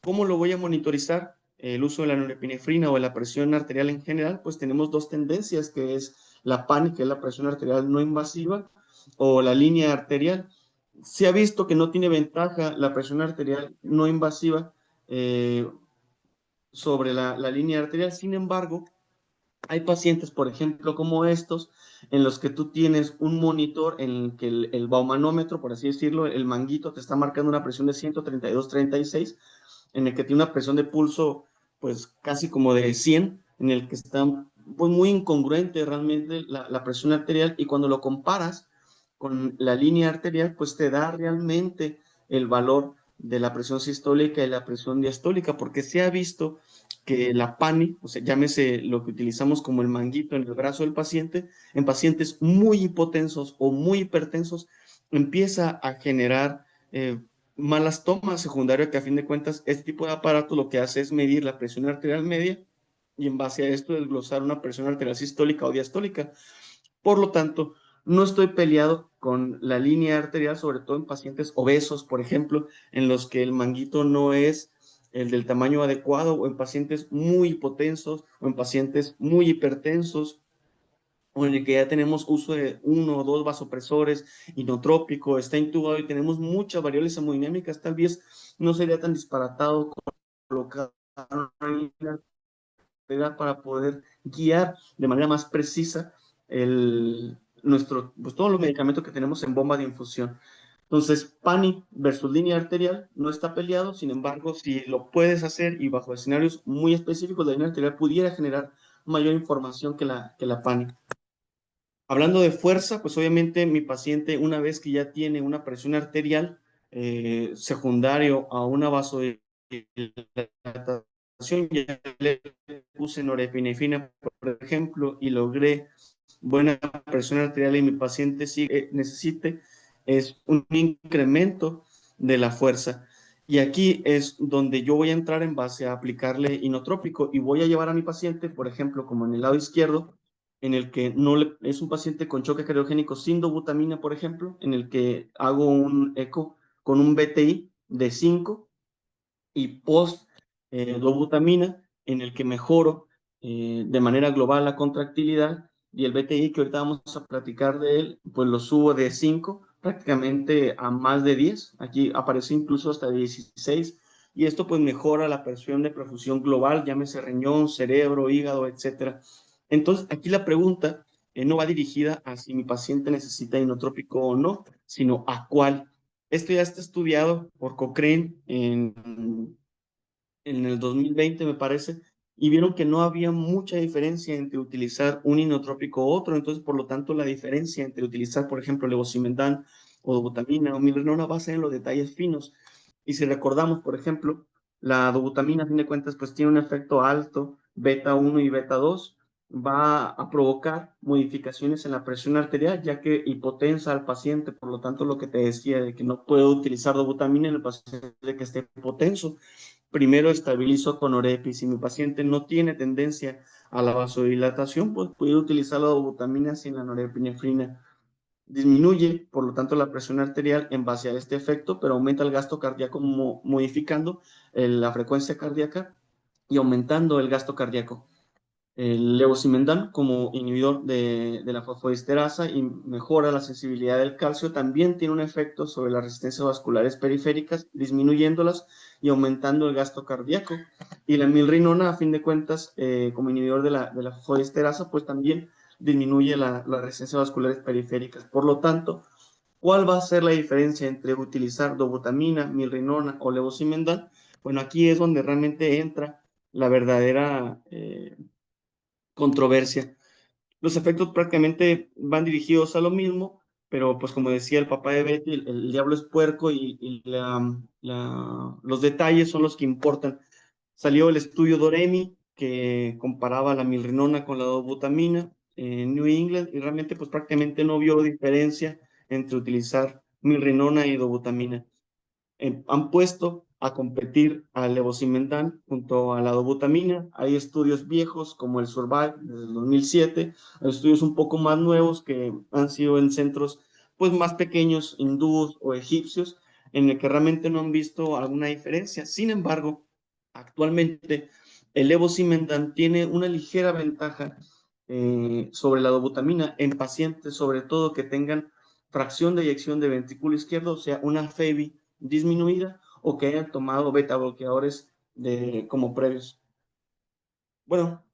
¿Cómo lo voy a monitorizar? El uso de la norepinefrina o de la presión arterial en general, pues tenemos dos tendencias, que es la PANI, que es la presión arterial no invasiva, o la línea arterial. Se ha visto que no tiene ventaja la presión arterial no invasiva sobre la línea arterial. Sin embargo, hay pacientes, por ejemplo, como estos, en los que tú tienes un monitor en el que el baumanómetro, por así decirlo, el manguito te está marcando una presión de 132/36, en el que tiene una presión de pulso, pues casi como de 100, en el que está pues, muy incongruente realmente la presión arterial, y cuando lo comparas con la línea arterial, pues te da realmente el valor de la presión sistólica y la presión diastólica, porque se ha visto que la PANI, o sea, llámese lo que utilizamos como el manguito en el brazo del paciente, en pacientes muy hipotensos o muy hipertensos, empieza a generar malas tomas secundarias, que a fin de cuentas este tipo de aparato lo que hace es medir la presión arterial media y en base a esto desglosar una presión arterial sistólica o diastólica. Por lo tanto, no estoy peleado con la línea arterial, sobre todo en pacientes obesos, por ejemplo, en los que el manguito no es el del tamaño adecuado, o en pacientes muy hipotensos, o en pacientes muy hipertensos, o en el que ya tenemos uso de uno o dos vasopresores, inotrópico, está intubado y tenemos muchas variables hemodinámicas, tal vez no sería tan disparatado colocar una línea arterial para poder guiar de manera más precisa pues todos los medicamentos que tenemos en bomba de infusión. Entonces, PANI versus línea arterial no está peleado, sin embargo, si lo puedes hacer y bajo escenarios muy específicos, la línea arterial pudiera generar mayor información que la PANI. Hablando de fuerza, pues obviamente mi paciente, una vez que ya tiene una presión arterial secundario a una vasodilatación, ya le puse norepinefrina, por ejemplo, y logré buena presión arterial y mi paciente necesite, es un incremento de la fuerza. Y aquí es donde yo voy a entrar en base a aplicarle inotrópico y voy a llevar a mi paciente, por ejemplo, como en el lado izquierdo, en el que es un paciente con choque cardiogénico sin dobutamina, por ejemplo, en el que hago un eco con un BTI de 5 y post dobutamina, en el que mejoro de manera global la contractilidad, y el BTI, que ahorita vamos a platicar de él, pues lo subo de 5 prácticamente a más de 10. Aquí aparece incluso hasta 16, y esto pues mejora la presión de perfusión global, llámese riñón, cerebro, hígado, etcétera. Entonces, aquí la pregunta no va dirigida a si mi paciente necesita inotrópico o no, sino a cuál. Esto ya está estudiado por Cochrane en el 2020, me parece, y vieron que no había mucha diferencia entre utilizar un inotrópico u otro. Entonces, por lo tanto, la diferencia entre utilizar, por ejemplo, levosimendan o dobutamina o milrinona va a ser en los detalles finos. Y si recordamos, por ejemplo, la dobutamina, a fin de cuentas, pues tiene un efecto alto, beta 1 y beta 2, va a provocar modificaciones en la presión arterial, ya que hipotensa al paciente, por lo tanto, lo que te decía de que no puedo utilizar dobutamina en el paciente que esté hipotenso. Primero estabilizo con Orepi. Si mi paciente no tiene tendencia a la vasodilatación, pues puedo utilizar la dobutamina sin la norepinefrina. Disminuye, por lo tanto, la presión arterial en base a este efecto, pero aumenta el gasto cardíaco modificando la frecuencia cardíaca y aumentando el gasto cardíaco. El levosimendan, como inhibidor de la fosfodiesterasa y mejora la sensibilidad del calcio, también tiene un efecto sobre las resistencias vasculares periféricas, disminuyéndolas y aumentando el gasto cardíaco. Y la milrinona, a fin de cuentas, como inhibidor de la fosfodiesterasa, pues también disminuye las resistencias vasculares periféricas. Por lo tanto, ¿cuál va a ser la diferencia entre utilizar dobutamina, milrinona o levosimendan? Bueno, aquí es donde realmente entra la verdadera controversia. Los efectos prácticamente van dirigidos a lo mismo, pero pues como decía el papá de Betty, el diablo es puerco y los detalles son los que importan. Salió el estudio Doremi que comparaba la milrinona con la dobutamina en New England y realmente pues prácticamente no vio diferencia entre utilizar milrinona y dobutamina. Han puesto a competir al levosimendan junto a la dobutamina. Hay estudios viejos como el Survive desde el 2007, hay estudios un poco más nuevos que han sido en centros pues más pequeños, hindúes o egipcios, en el que realmente no han visto alguna diferencia. Sin embargo, actualmente el levosimendan tiene una ligera ventaja sobre la dobutamina en pacientes, sobre todo que tengan fracción de eyección de ventrículo izquierdo, o sea, una FEBI disminuida o que hayan tomado beta bloqueadores como previos. Bueno,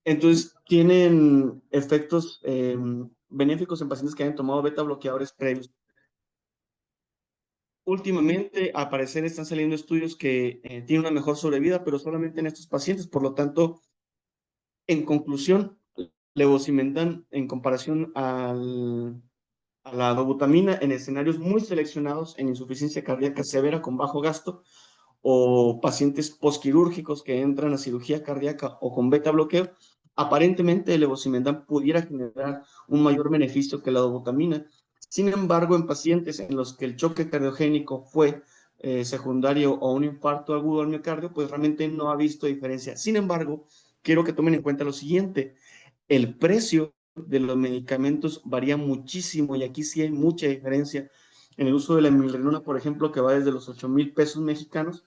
entonces tienen efectos benéficos en pacientes que hayan tomado beta bloqueadores previos. Últimamente, al parecer, están saliendo estudios que tienen una mejor sobrevida, pero solamente en estos pacientes. Por lo tanto, en conclusión, levosimendan en comparación a la dobutamina en escenarios muy seleccionados en insuficiencia cardíaca severa con bajo gasto o pacientes posquirúrgicos que entran a cirugía cardíaca o con beta bloqueo, aparentemente el levosimendan pudiera generar un mayor beneficio que la dobutamina. Sin embargo, en pacientes en los que el choque cardiogénico fue secundario o un infarto agudo al miocardio, pues realmente no ha visto diferencia. Sin embargo, quiero que tomen en cuenta lo siguiente: el precio de los medicamentos varía muchísimo y aquí sí hay mucha diferencia. En el uso de la milrinona, por ejemplo, que va desde los 8,000 pesos mexicanos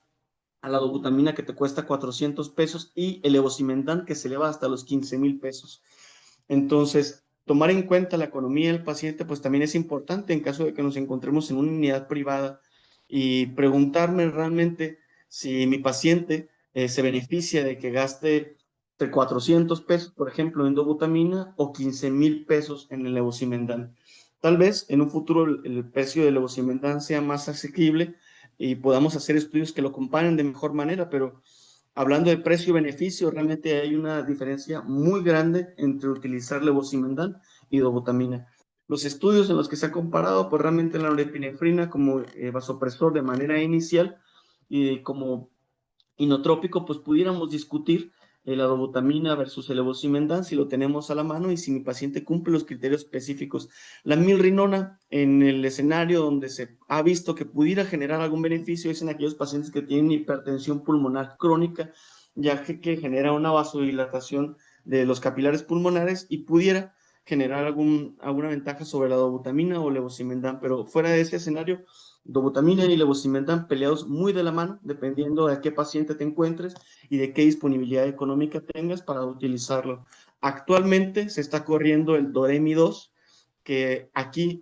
a la dobutamina que te cuesta 400 pesos y el levosimendan que se eleva hasta los 15,000 pesos. Entonces, tomar en cuenta la economía del paciente pues también es importante en caso de que nos encontremos en una unidad privada y preguntarme realmente si mi paciente se beneficia de que gaste de 400 pesos, por ejemplo, en dobutamina o 15,000 pesos en el levosimendan. Tal vez en un futuro el precio del levosimendan sea más asequible y podamos hacer estudios que lo comparen de mejor manera, pero hablando de precio-beneficio, realmente hay una diferencia muy grande entre utilizar levosimendan y dobutamina. Los estudios en los que se ha comparado, pues realmente la norepinefrina como vasopresor de manera inicial y como inotrópico, pues pudiéramos discutir la dobutamina versus el levosimendan si lo tenemos a la mano y si mi paciente cumple los criterios específicos. La milrinona, en el escenario donde se ha visto que pudiera generar algún beneficio, es en aquellos pacientes que tienen hipertensión pulmonar crónica, ya que genera una vasodilatación de los capilares pulmonares y pudiera generar alguna ventaja sobre la dobutamina o levosimendan, pero fuera de ese escenario, dobutamina y levosimendan peleados muy de la mano, dependiendo de qué paciente te encuentres y de qué disponibilidad económica tengas para utilizarlo. Actualmente se está corriendo el Doremi 2, que aquí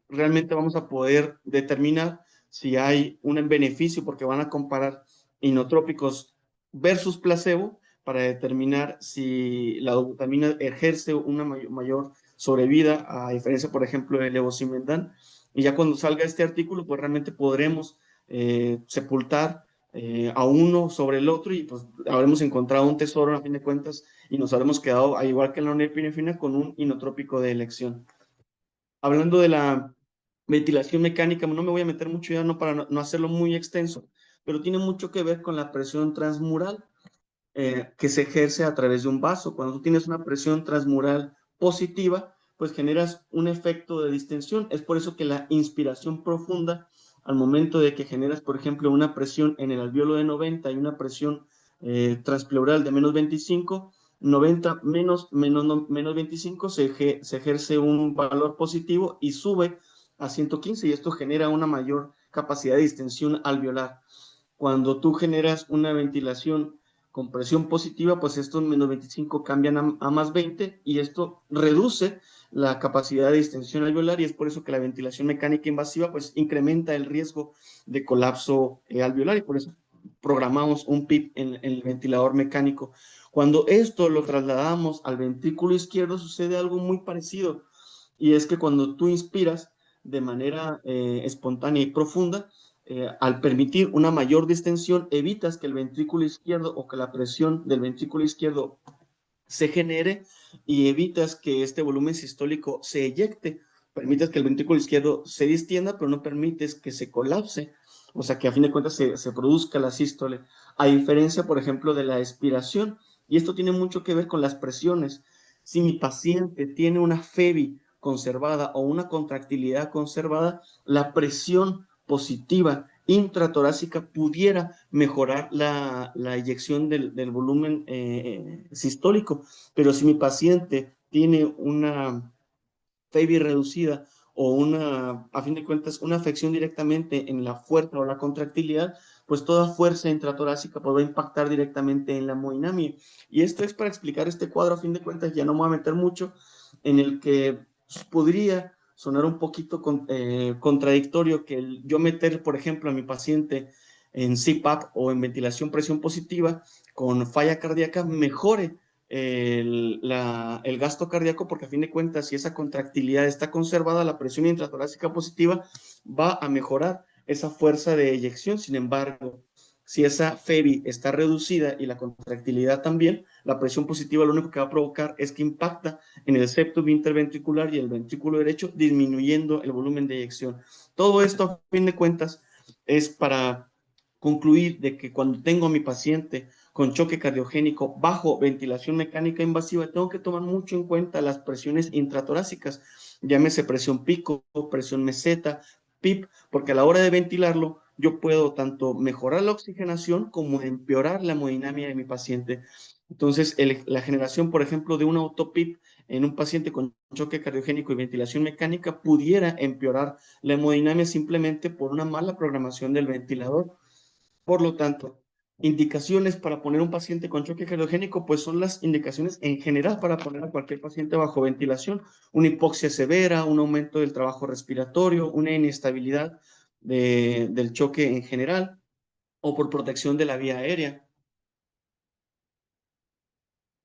realmente vamos a poder determinar si hay un beneficio, porque van a comparar inotrópicos versus placebo para determinar si la dobutamina ejerce una mayor sobrevida, a diferencia, por ejemplo, del levosimendan. Y ya cuando salga este artículo, pues realmente podremos sepultar a uno sobre el otro y pues habremos encontrado un tesoro a fin de cuentas y nos habremos quedado, al igual que en la norepinefrina, con un inotrópico de elección. Hablando de la ventilación mecánica, no me voy a meter mucho ya no para no hacerlo muy extenso, pero tiene mucho que ver con la presión transmural que se ejerce a través de un vaso. Cuando tú tienes una presión transmural positiva, pues generas un efecto de distensión. Es por eso que la inspiración profunda, al momento de que generas, por ejemplo, una presión en el alveolo de 90 y una presión transpleural de menos 25, 90 menos 25 se ejerce un valor positivo y sube a 115 y esto genera una mayor capacidad de distensión alveolar. Cuando tú generas una ventilación con presión positiva, pues estos menos 25 cambian a más 20 y esto reduce la capacidad de distensión alveolar y es por eso que la ventilación mecánica invasiva pues incrementa el riesgo de colapso alveolar y por eso programamos un PIP en el ventilador mecánico. Cuando esto lo trasladamos al ventrículo izquierdo sucede algo muy parecido y es que cuando tú inspiras de manera espontánea y profunda, al permitir una mayor distensión, evitas que el ventrículo izquierdo o que la presión del ventrículo izquierdo se genere y evitas que este volumen sistólico se eyecte. Permites que el ventrículo izquierdo se distienda, pero no permites que se colapse, o sea, que a fin de cuentas se produzca la sístole, a diferencia, por ejemplo, de la expiración. Y esto tiene mucho que ver con las presiones. Si mi paciente tiene una FEBI conservada o una contractilidad conservada, la presión positiva intratorácica pudiera mejorar la eyección del volumen sistólico, pero si mi paciente tiene una FEBI reducida o a fin de cuentas, una afección directamente en la fuerza o la contractilidad, pues toda fuerza intratorácica podrá impactar directamente en la hemodinamia. Y esto es para explicar este cuadro, a fin de cuentas, ya no me voy a meter mucho, en el que podría sonar un poquito contradictorio que yo meter, por ejemplo, a mi paciente en CPAP o en ventilación presión positiva con falla cardíaca mejore el gasto cardíaco, porque a fin de cuentas, si esa contractilidad está conservada, la presión intratorácica positiva va a mejorar esa fuerza de eyección. Sin embargo, si esa FEBI está reducida y la contractilidad también, la presión positiva lo único que va a provocar es que impacta en el septum interventricular y el ventrículo derecho, disminuyendo el volumen de eyección. Todo esto, a fin de cuentas, es para concluir de que cuando tengo a mi paciente con choque cardiogénico bajo ventilación mecánica invasiva, tengo que tomar mucho en cuenta las presiones intratorácicas, llámese presión pico, presión meseta, PIP, porque a la hora de ventilarlo, yo puedo tanto mejorar la oxigenación como empeorar la hemodinamia de mi paciente. Entonces, la generación, por ejemplo, de un autopip en un paciente con choque cardiogénico y ventilación mecánica pudiera empeorar la hemodinamia simplemente por una mala programación del ventilador. Por lo tanto, indicaciones para poner un paciente con choque cardiogénico, pues son las indicaciones en general para poner a cualquier paciente bajo ventilación, una hipoxia severa, un aumento del trabajo respiratorio, una inestabilidad del choque en general o por protección de la vía aérea.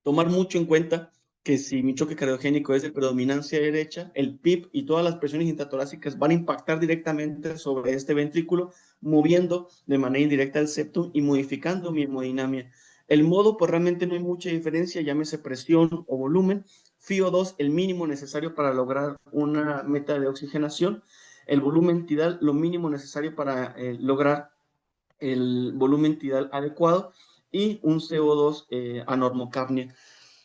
Tomar mucho en cuenta que si mi choque cardiogénico es de predominancia derecha, el PIP y todas las presiones intratorácicas van a impactar directamente sobre este ventrículo, moviendo de manera indirecta el septum y modificando mi hemodinamia. El modo, pues realmente no hay mucha diferencia, llámese presión o volumen. FiO2, el mínimo necesario para lograr una meta de oxigenación. El volumen tidal, lo mínimo necesario para lograr el volumen tidal adecuado. Y un CO2 anormocapnia.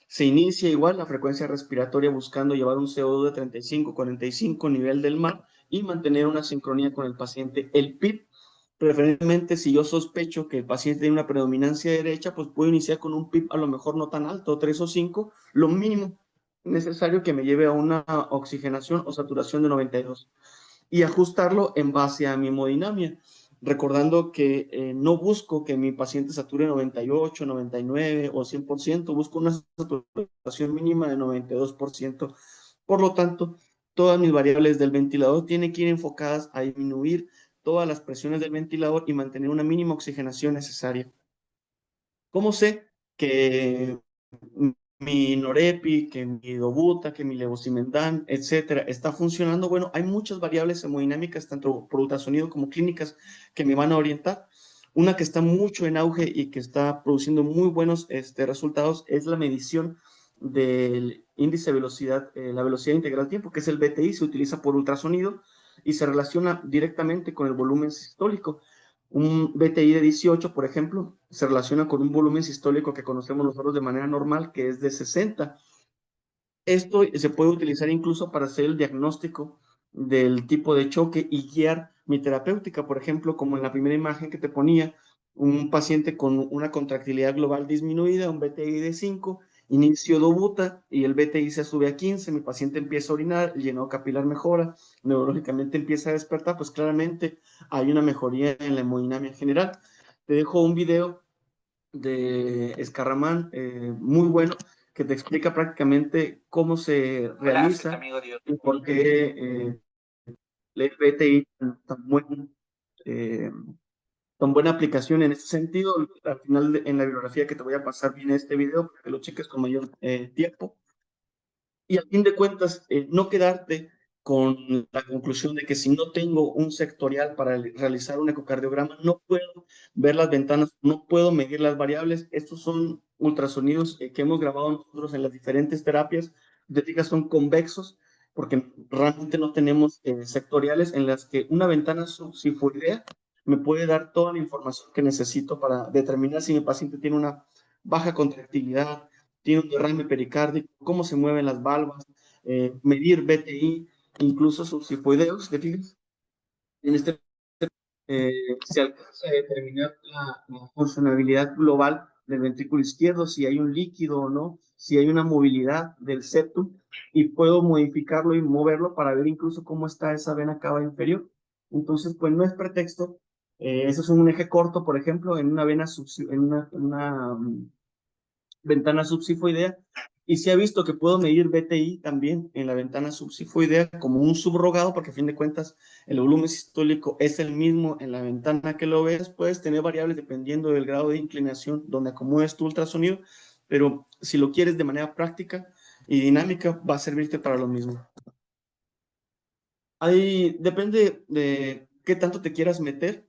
Se inicia igual la frecuencia respiratoria buscando llevar un CO2 de 35, 45 nivel del mar y mantener una sincronía con el paciente. El PIP, preferentemente si yo sospecho que el paciente tiene una predominancia derecha, pues puedo iniciar con un PIP a lo mejor no tan alto, 3 o 5, lo mínimo necesario que me lleve a una oxigenación o saturación de 92 y ajustarlo en base a mi hemodinamia, recordando que no busco que mi paciente sature 98, 99 o 100%, busco una saturación mínima de 92%. Por lo tanto, todas mis variables del ventilador tienen que ir enfocadas a disminuir todas las presiones del ventilador y mantener una mínima oxigenación necesaria. ¿Cómo sé que mi Norepi, que mi Dobuta, que mi Levosimendan, etcétera, está funcionando? Bueno, hay muchas variables hemodinámicas, tanto por ultrasonido como clínicas, que me van a orientar. Una que está mucho en auge y que está produciendo muy buenos resultados es la medición del índice de velocidad, la velocidad integral tiempo, que es el BTI, se utiliza por ultrasonido y se relaciona directamente con el volumen sistólico. Un BTI de 18, por ejemplo, se relaciona con un volumen sistólico que conocemos nosotros de manera normal, que es de 60. Esto se puede utilizar incluso para hacer el diagnóstico del tipo de choque y guiar mi terapéutica, por ejemplo, como en la primera imagen que te ponía, un paciente con una contractilidad global disminuida, un BTI de 5, inicio dobuta y el BTI se sube a 15, mi paciente empieza a orinar, el llenado capilar mejora, neurológicamente empieza a despertar, pues claramente hay una mejoría en la hemodinamia general. Te dejo un video de Escarramán, muy bueno, que te explica prácticamente cómo se realiza y por qué el BTI eh, tan buena aplicación en este sentido. Al final, en la bibliografía que te voy a pasar, viene este video para que lo cheques con mayor tiempo. Y a fin de cuentas, no quedarte con la conclusión de que si no tengo un sectorial para realizar un ecocardiograma, no puedo ver las ventanas, no puedo medir las variables. Estos son ultrasonidos que hemos grabado nosotros en las diferentes terapias. De fijas son convexos, porque realmente no tenemos sectoriales en las que una ventana subsifoidea me puede dar toda la información que necesito para determinar si mi paciente tiene una baja contractilidad, tiene un derrame pericárdico, cómo se mueven las valvas, medir BTI, incluso subsifoideos, ¿te fijas? En este eh, se alcanza a determinar la funcionabilidad global del ventrículo izquierdo, si hay un líquido o no, si hay una movilidad del septum, y puedo modificarlo y moverlo para ver incluso cómo está esa vena cava inferior. Entonces, pues no es pretexto. Eso es un eje corto, por ejemplo, en una vena, ventana subsifoidea, y se ha visto que puedo medir BTI también en la ventana subsifoidea como un subrogado, porque a fin de cuentas el volumen sistólico es el mismo en la ventana que lo ves. Puedes tener variables dependiendo del grado de inclinación donde acomodes tu ultrasonido, pero si lo quieres de manera práctica y dinámica, va a servirte para lo mismo. Ahí depende de qué tanto te quieras meter.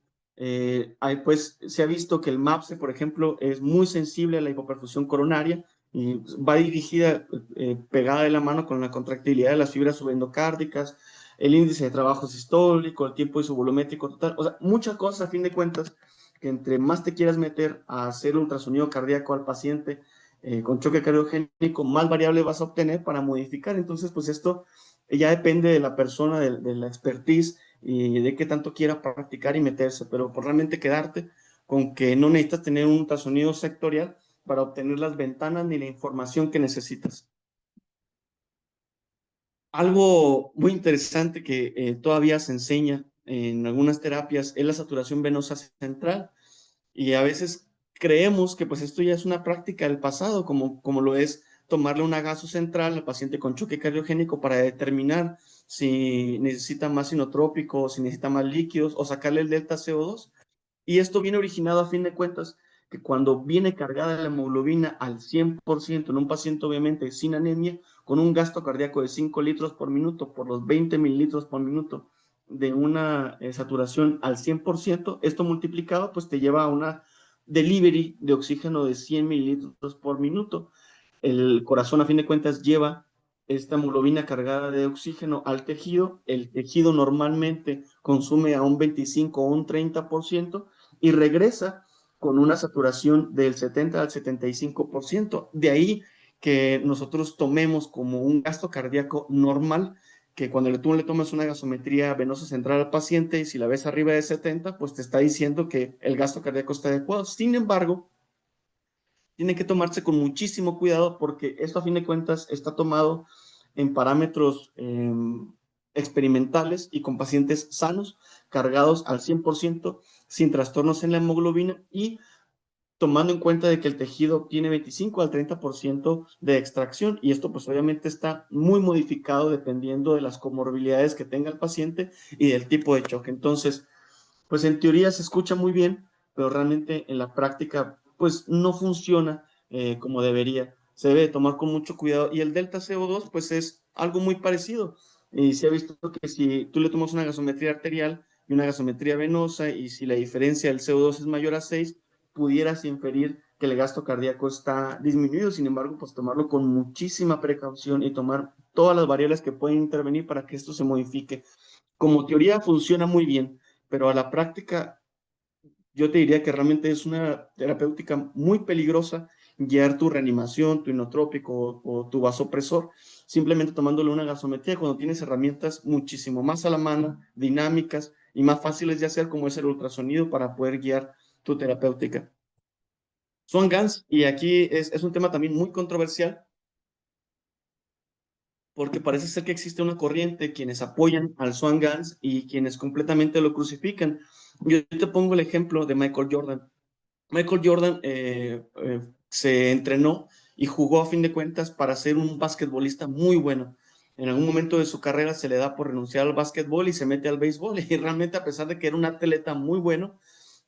Pues se ha visto que el MAPSE, por ejemplo, es muy sensible a la hipoperfusión coronaria y va dirigida, pegada de la mano con la contractilidad de las fibras subendocárdicas, el índice de trabajo sistólico, el tiempo isovolumétrico total, o sea, muchas cosas a fin de cuentas, que entre más te quieras meter a hacer ultrasonido cardíaco al paciente con choque cardiogénico, más variables vas a obtener para modificar. Entonces, pues esto ya depende de la persona, de la expertise y de qué tanto quiera practicar y meterse, pero por realmente quedarte con que no necesitas tener un ultrasonido sectorial para obtener las ventanas ni la información que necesitas. Algo muy interesante que todavía se enseña en algunas terapias es la saturación venosa central, y a veces creemos que pues esto ya es una práctica del pasado, como lo es tomarle un agaso central al paciente con choque cardiogénico para determinar si necesita más inotrópico, si necesita más líquidos o sacarle el delta CO2. Y esto viene originado a fin de cuentas que cuando viene cargada la hemoglobina al 100% en un paciente obviamente sin anemia, con un gasto cardíaco de 5 litros por minuto por los 20 mililitros por minuto de una saturación al 100%, esto multiplicado pues te lleva a una delivery de oxígeno de 100 mililitros por minuto. El corazón a fin de cuentas lleva esta hemoglobina cargada de oxígeno al tejido. El tejido normalmente consume a un 25 o un 30% y regresa con una saturación del 70 al 75%. De ahí que nosotros tomemos como un gasto cardíaco normal, que cuando tú le tomas una gasometría venosa central al paciente y si la ves arriba de 70, pues te está diciendo que el gasto cardíaco está adecuado. Sin embargo, tiene que tomarse con muchísimo cuidado porque esto a fin de cuentas está tomado en parámetros experimentales y con pacientes sanos, cargados al 100%, sin trastornos en la hemoglobina y tomando en cuenta de que el tejido tiene 25 al 30% de extracción, y esto pues obviamente está muy modificado dependiendo de las comorbilidades que tenga el paciente y del tipo de choque. Entonces, pues en teoría se escucha muy bien, pero realmente en la práctica pues no funciona como debería. Se debe tomar con mucho cuidado, y el delta CO2 pues es algo muy parecido, y se ha visto que si tú le tomas una gasometría arterial y una gasometría venosa, y si la diferencia del CO2 es mayor a 6, pudieras inferir que el gasto cardíaco está disminuido. Sin embargo, pues tomarlo con muchísima precaución y tomar todas las variables que pueden intervenir para que esto se modifique. Como teoría funciona muy bien, pero a la práctica yo te diría que realmente es una terapéutica muy peligrosa guiar tu reanimación, tu inotrópico o tu vasopresor, simplemente tomándole una gasometría cuando tienes herramientas muchísimo más a la mano, dinámicas y más fáciles de hacer, como es el ultrasonido, para poder guiar tu terapéutica. Swan-Ganz, y aquí es un tema también muy controversial, porque parece ser que existe una corriente quienes apoyan al Swan-Ganz y quienes completamente lo crucifican. Yo te pongo el ejemplo de Michael Jordan. Michael Jordan se entrenó y jugó a fin de cuentas para ser un basquetbolista muy bueno. En algún momento de su carrera se le da por renunciar al básquetbol y se mete al béisbol. Y realmente, a pesar de que era un atleta muy bueno,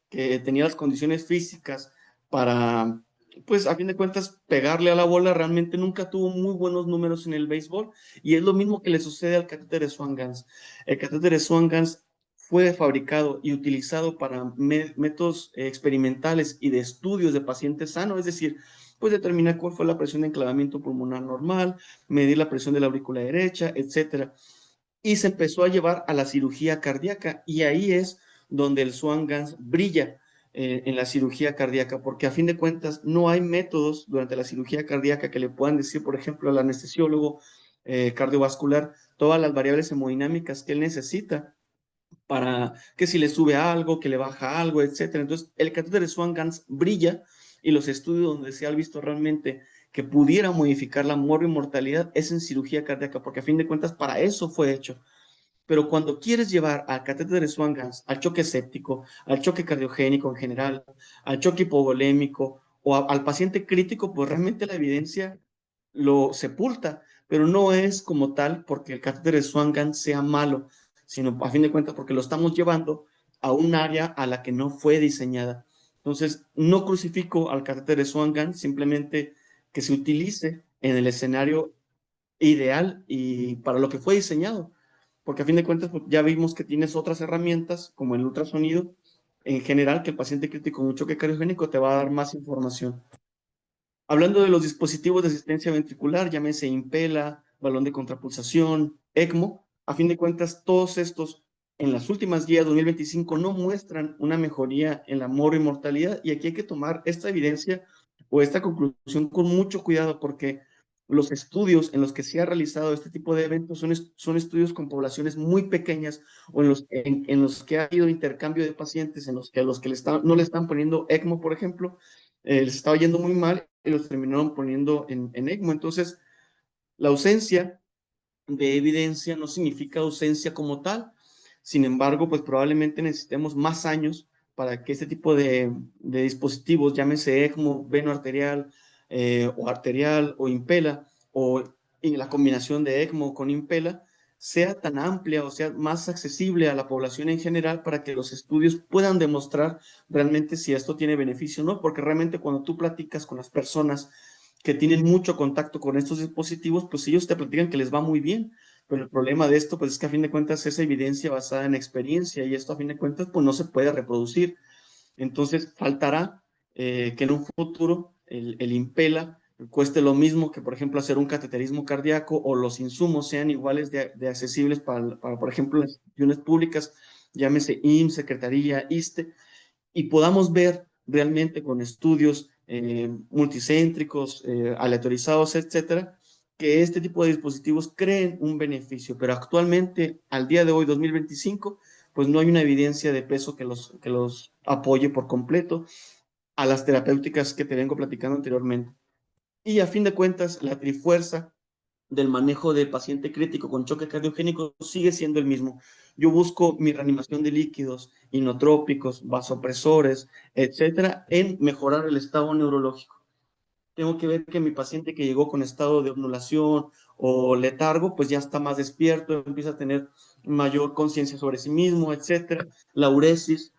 que tenía las condiciones físicas para, pues a fin de cuentas, pegarle a la bola, realmente nunca tuvo muy buenos números en el béisbol. Y es lo mismo que le sucede al catéter de Swan-Ganz. El catéter de Swan-Ganz fue fabricado y utilizado para métodos experimentales y de estudios de pacientes sanos, es decir, pues determinar cuál fue la presión de enclavamiento pulmonar normal, medir la presión de la aurícula derecha, etcétera. Y se empezó a llevar a la cirugía cardíaca, y ahí es donde el Swan-Ganz brilla en la cirugía cardíaca, porque a fin de cuentas no hay métodos durante la cirugía cardíaca que le puedan decir, por ejemplo, al anestesiólogo cardiovascular todas las variables hemodinámicas que él necesita para que si le sube algo, que le baja algo, etcétera. Entonces, el catéter de Swan-Ganz brilla, y los estudios donde se ha visto realmente que pudiera modificar la mortalidad es en cirugía cardíaca, porque a fin de cuentas para eso fue hecho. Pero cuando quieres llevar al catéter de Swan-Ganz al choque séptico, al choque cardiogénico en general, al choque hipovolémico o al paciente crítico, pues realmente la evidencia lo sepulta, pero no es como tal porque el catéter de Swan-Ganz sea malo, sino a fin de cuentas porque lo estamos llevando a un área a la que no fue diseñada. Entonces, no crucifico al catéter de Swan-Ganz, simplemente que se utilice en el escenario ideal y para lo que fue diseñado, porque a fin de cuentas pues, ya vimos que tienes otras herramientas como el ultrasonido en general, que el paciente crítico con un choque cardiogénico te va a dar más información. Hablando de los dispositivos de asistencia ventricular, llámese Impela, balón de contrapulsación, ECMO, a fin de cuentas todos estos en las últimas guías 2025 no muestran una mejoría en la mortalidad, y aquí hay que tomar esta evidencia o esta conclusión con mucho cuidado, porque los estudios en los que se ha realizado este tipo de eventos son estudios con poblaciones muy pequeñas, o en los que ha habido intercambio de pacientes, en los que a los que no le están poniendo ECMO, por ejemplo, les estaba yendo muy mal y los terminaron poniendo en ECMO. Entonces, la ausencia de evidencia no significa ausencia como tal. Sin embargo, pues probablemente necesitemos más años para que este tipo de dispositivos, llámese ECMO, veno arterial o arterial o Impela, o en la combinación de ECMO con Impela, sea tan amplia o sea más accesible a la población en general, para que los estudios puedan demostrar realmente si esto tiene beneficio o no, porque realmente cuando tú platicas con las personas que tienen mucho contacto con estos dispositivos, pues ellos te platican que les va muy bien, pero el problema de esto, pues es que a fin de cuentas es evidencia basada en experiencia, y esto a fin de cuentas, pues no se puede reproducir. Entonces, faltará que en un futuro el Impela cueste lo mismo que, por ejemplo, hacer un cateterismo cardíaco, o los insumos sean iguales de accesibles para, por ejemplo, las instituciones públicas, llámese IMSS, Secretaría, ISSSTE, y podamos ver realmente con estudios multicéntricos, aleatorizados, etcétera, que este tipo de dispositivos creen un beneficio. Pero actualmente, al día de hoy, 2025, pues no hay una evidencia de peso que los apoye por completo a las terapéuticas que te vengo platicando anteriormente. Y a fin de cuentas, la trifuerza del manejo del paciente crítico con choque cardiogénico sigue siendo el mismo. Yo busco mi reanimación de líquidos, inotrópicos, vasopresores, etcétera, en mejorar el estado neurológico. Tengo que ver que mi paciente que llegó con estado de obnulación o letargo, pues ya está más despierto, empieza a tener mayor conciencia sobre sí mismo, etcétera. La uresis,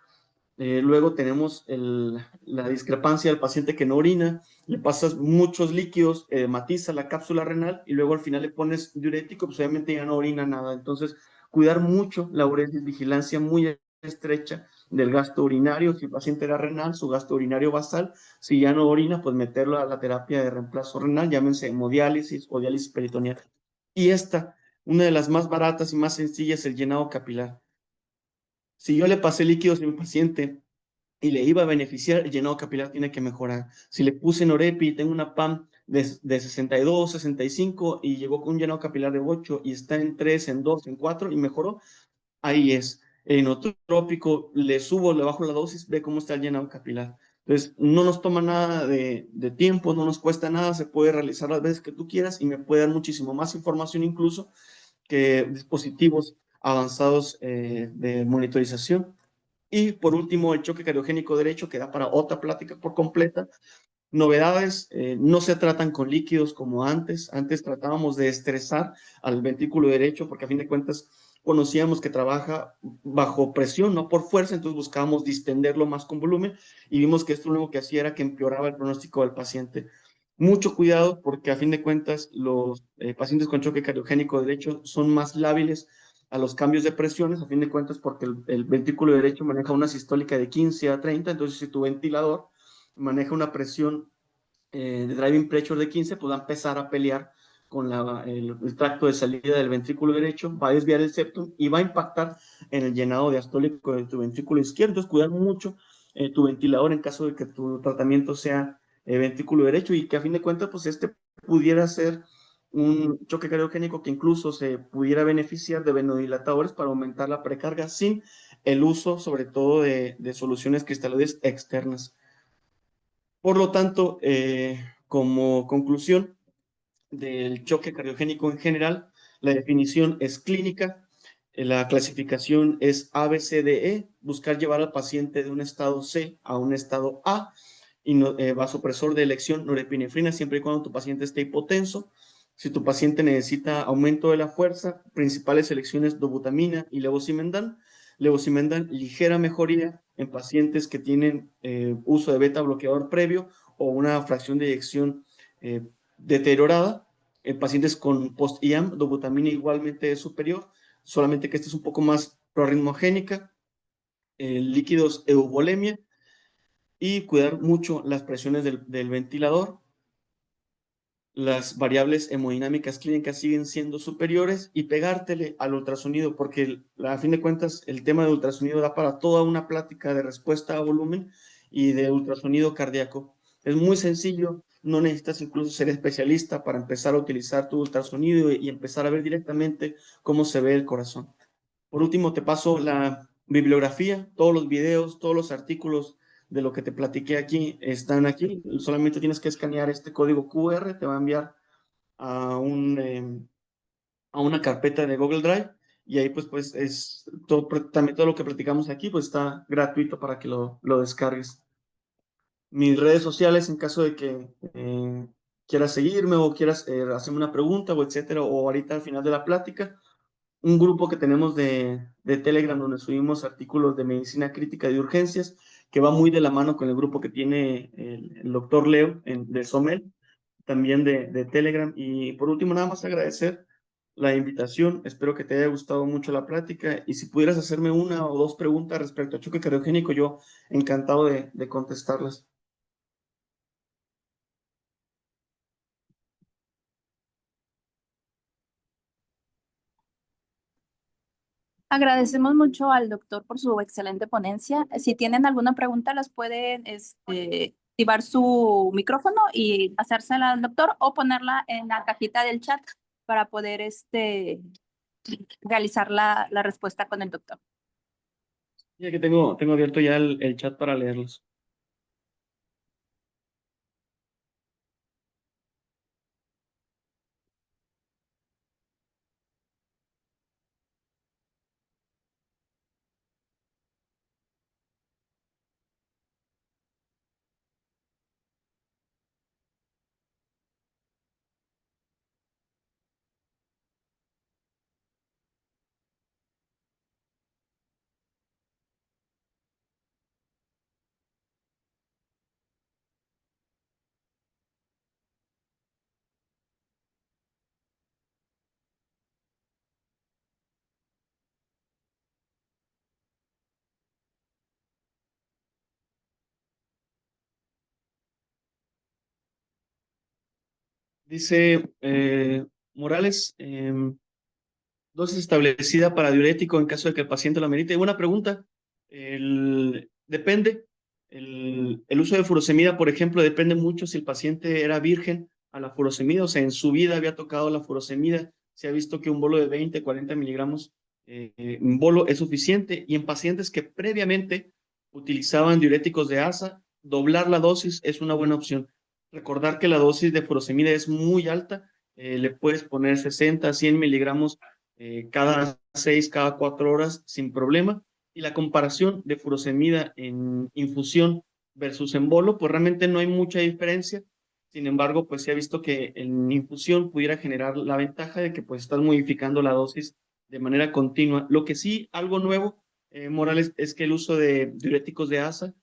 luego tenemos la discrepancia del paciente que no orina, le pasas muchos líquidos, matiza la cápsula renal, y luego al final le pones diurético, pues obviamente ya no orina nada. Entonces, cuidar mucho la uresis, vigilancia muy estrecha del gasto urinario. Si el paciente era renal, su gasto urinario basal. Si ya no orina, pues meterlo a la terapia de reemplazo renal, llámense hemodiálisis o diálisis peritoneal. Y esta, una de las más baratas y más sencillas, el llenado capilar. Si yo le pasé líquidos a mi paciente y le iba a beneficiar, el llenado capilar tiene que mejorar. Si le puse Norepi y tengo una PAM de 62, 65 y llegó con un llenado capilar de 8 y está en 3, en 2, en 4 y mejoró, ahí es. Inotrópico, le subo, le bajo la dosis, ve cómo está el llenado capilar. Entonces, no nos toma nada de tiempo, no nos cuesta nada, se puede realizar las veces que tú quieras y me puede dar muchísimo más información incluso que dispositivos avanzados de monitorización. Y por último, el choque cardiogénico derecho, que da para otra plática por completa. Novedades, no se tratan con líquidos como antes. Antes tratábamos de estresar al ventrículo derecho porque a fin de cuentas conocíamos que trabaja bajo presión, no por fuerza, entonces buscábamos distenderlo más con volumen y vimos que esto lo único que hacía era que empeoraba el pronóstico del paciente. Mucho cuidado porque a fin de cuentas los pacientes con choque cardiogénico derecho son más lábiles a los cambios de presiones, a fin de cuentas porque el ventrículo derecho maneja una sistólica de 15 a 30, entonces si tu ventilador maneja una presión de driving pressure de 15, pues va a empezar a pelear con el tracto de salida del ventrículo derecho, va a desviar el septum y va a impactar en el llenado diastólico de tu ventrículo izquierdo. Entonces, cuidar mucho tu ventilador en caso de que tu tratamiento sea ventrículo derecho y que a fin de cuentas, pues pudiera ser un choque cardiogénico que incluso se pudiera beneficiar de venodilatadores para aumentar la precarga sin el uso, sobre todo, de soluciones cristaloides externas. Por lo tanto, como conclusión del choque cardiogénico en general, la definición es clínica, la clasificación es ABCDE, buscar llevar al paciente de un estado C a un estado A, y vasopresor de elección norepinefrina siempre y cuando tu paciente esté hipotenso. Si tu paciente necesita aumento de la fuerza, principales selecciones dobutamina y levosimendan. Levosimendan, ligera mejoría en pacientes que tienen uso de beta bloqueador previo o una fracción de eyección deteriorada. En pacientes con post-IAM, dobutamina igualmente es superior, solamente que esta es un poco más proarritmogénica. Líquidos euvolemia y cuidar mucho las presiones del ventilador. Las variables hemodinámicas clínicas siguen siendo superiores y pegártele al ultrasonido, porque a fin de cuentas el tema de ultrasonido da para toda una plática de respuesta a volumen y de ultrasonido cardíaco. Es muy sencillo, no necesitas incluso ser especialista para empezar a utilizar tu ultrasonido y empezar a ver directamente cómo se ve el corazón. Por último, te paso la bibliografía, todos los videos, todos los artículos de lo que te platiqué aquí están aquí. Solamente tienes que escanear este código QR, te va a enviar a, a una carpeta de Google Drive y ahí pues es todo, también todo lo que platicamos aquí pues está gratuito para que lo descargues. Mis redes sociales en caso de que quieras seguirme o quieras hacerme una pregunta o etcétera, o ahorita al final de la plática, un grupo que tenemos de Telegram donde subimos artículos de medicina crítica y de urgencias, que va muy de la mano con el grupo que tiene el doctor Leo de Somel, también de Telegram. Y por último, nada más agradecer la invitación. Espero que te haya gustado mucho la plática y si pudieras hacerme una o dos preguntas respecto a choque cardiogénico, yo encantado de contestarlas. Agradecemos mucho al doctor por su excelente ponencia. Si tienen alguna pregunta, las pueden activar su micrófono y hacérsela al doctor o ponerla en la cajita del chat para poder realizar la respuesta con el doctor. Ya que tengo abierto ya el chat para leerlos. Dice Morales, dosis establecida para diurético en caso de que el paciente lo amerite. Buena pregunta. Depende. El uso de furosemida, por ejemplo, depende mucho si el paciente era virgen a la furosemida, o sea, en su vida había tocado la furosemida. Se ha visto que un bolo de 20, 40 miligramos en bolo es suficiente. Y en pacientes que previamente utilizaban diuréticos de ASA, doblar la dosis es una buena opción. Recordar que la dosis de furosemida es muy alta. Le puedes poner 60, 100 miligramos cada 6, cada 4 horas sin problema. Y la comparación de furosemida en infusión versus en bolo, pues realmente no hay mucha diferencia. Sin embargo, pues se ha visto que en infusión pudiera generar la ventaja de que pues estás modificando la dosis de manera continua. Lo que sí, algo nuevo, Morales, es que el uso de diuréticos de ASA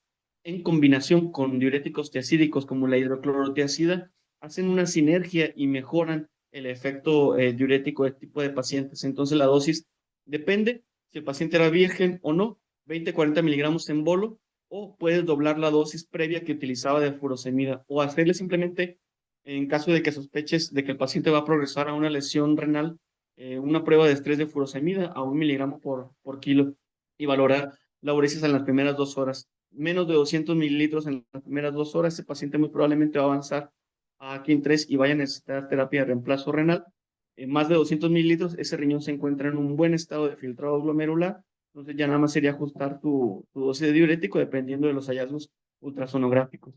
en combinación con diuréticos tiacídicos como la hidroclorotiazida hacen una sinergia y mejoran el efecto diurético de este tipo de pacientes. Entonces la dosis depende si el paciente era virgen o no, 20, 40 miligramos en bolo, o puedes doblar la dosis previa que utilizaba de furosemida, o hacerle simplemente, en caso de que sospeches de que el paciente va a progresar a una lesión renal, una prueba de estrés de furosemida a 1 miligramo por kilo y valorar la uresis en las primeras 2 horas. Menos de 200 mililitros en las primeras 2 horas, ese paciente muy probablemente va a avanzar a KIN 3 y vaya a necesitar terapia de reemplazo renal. En más de 200 mililitros, ese riñón se encuentra en un buen estado de filtrado glomerular, entonces ya nada más sería ajustar tu dosis de diurético dependiendo de los hallazgos ultrasonográficos.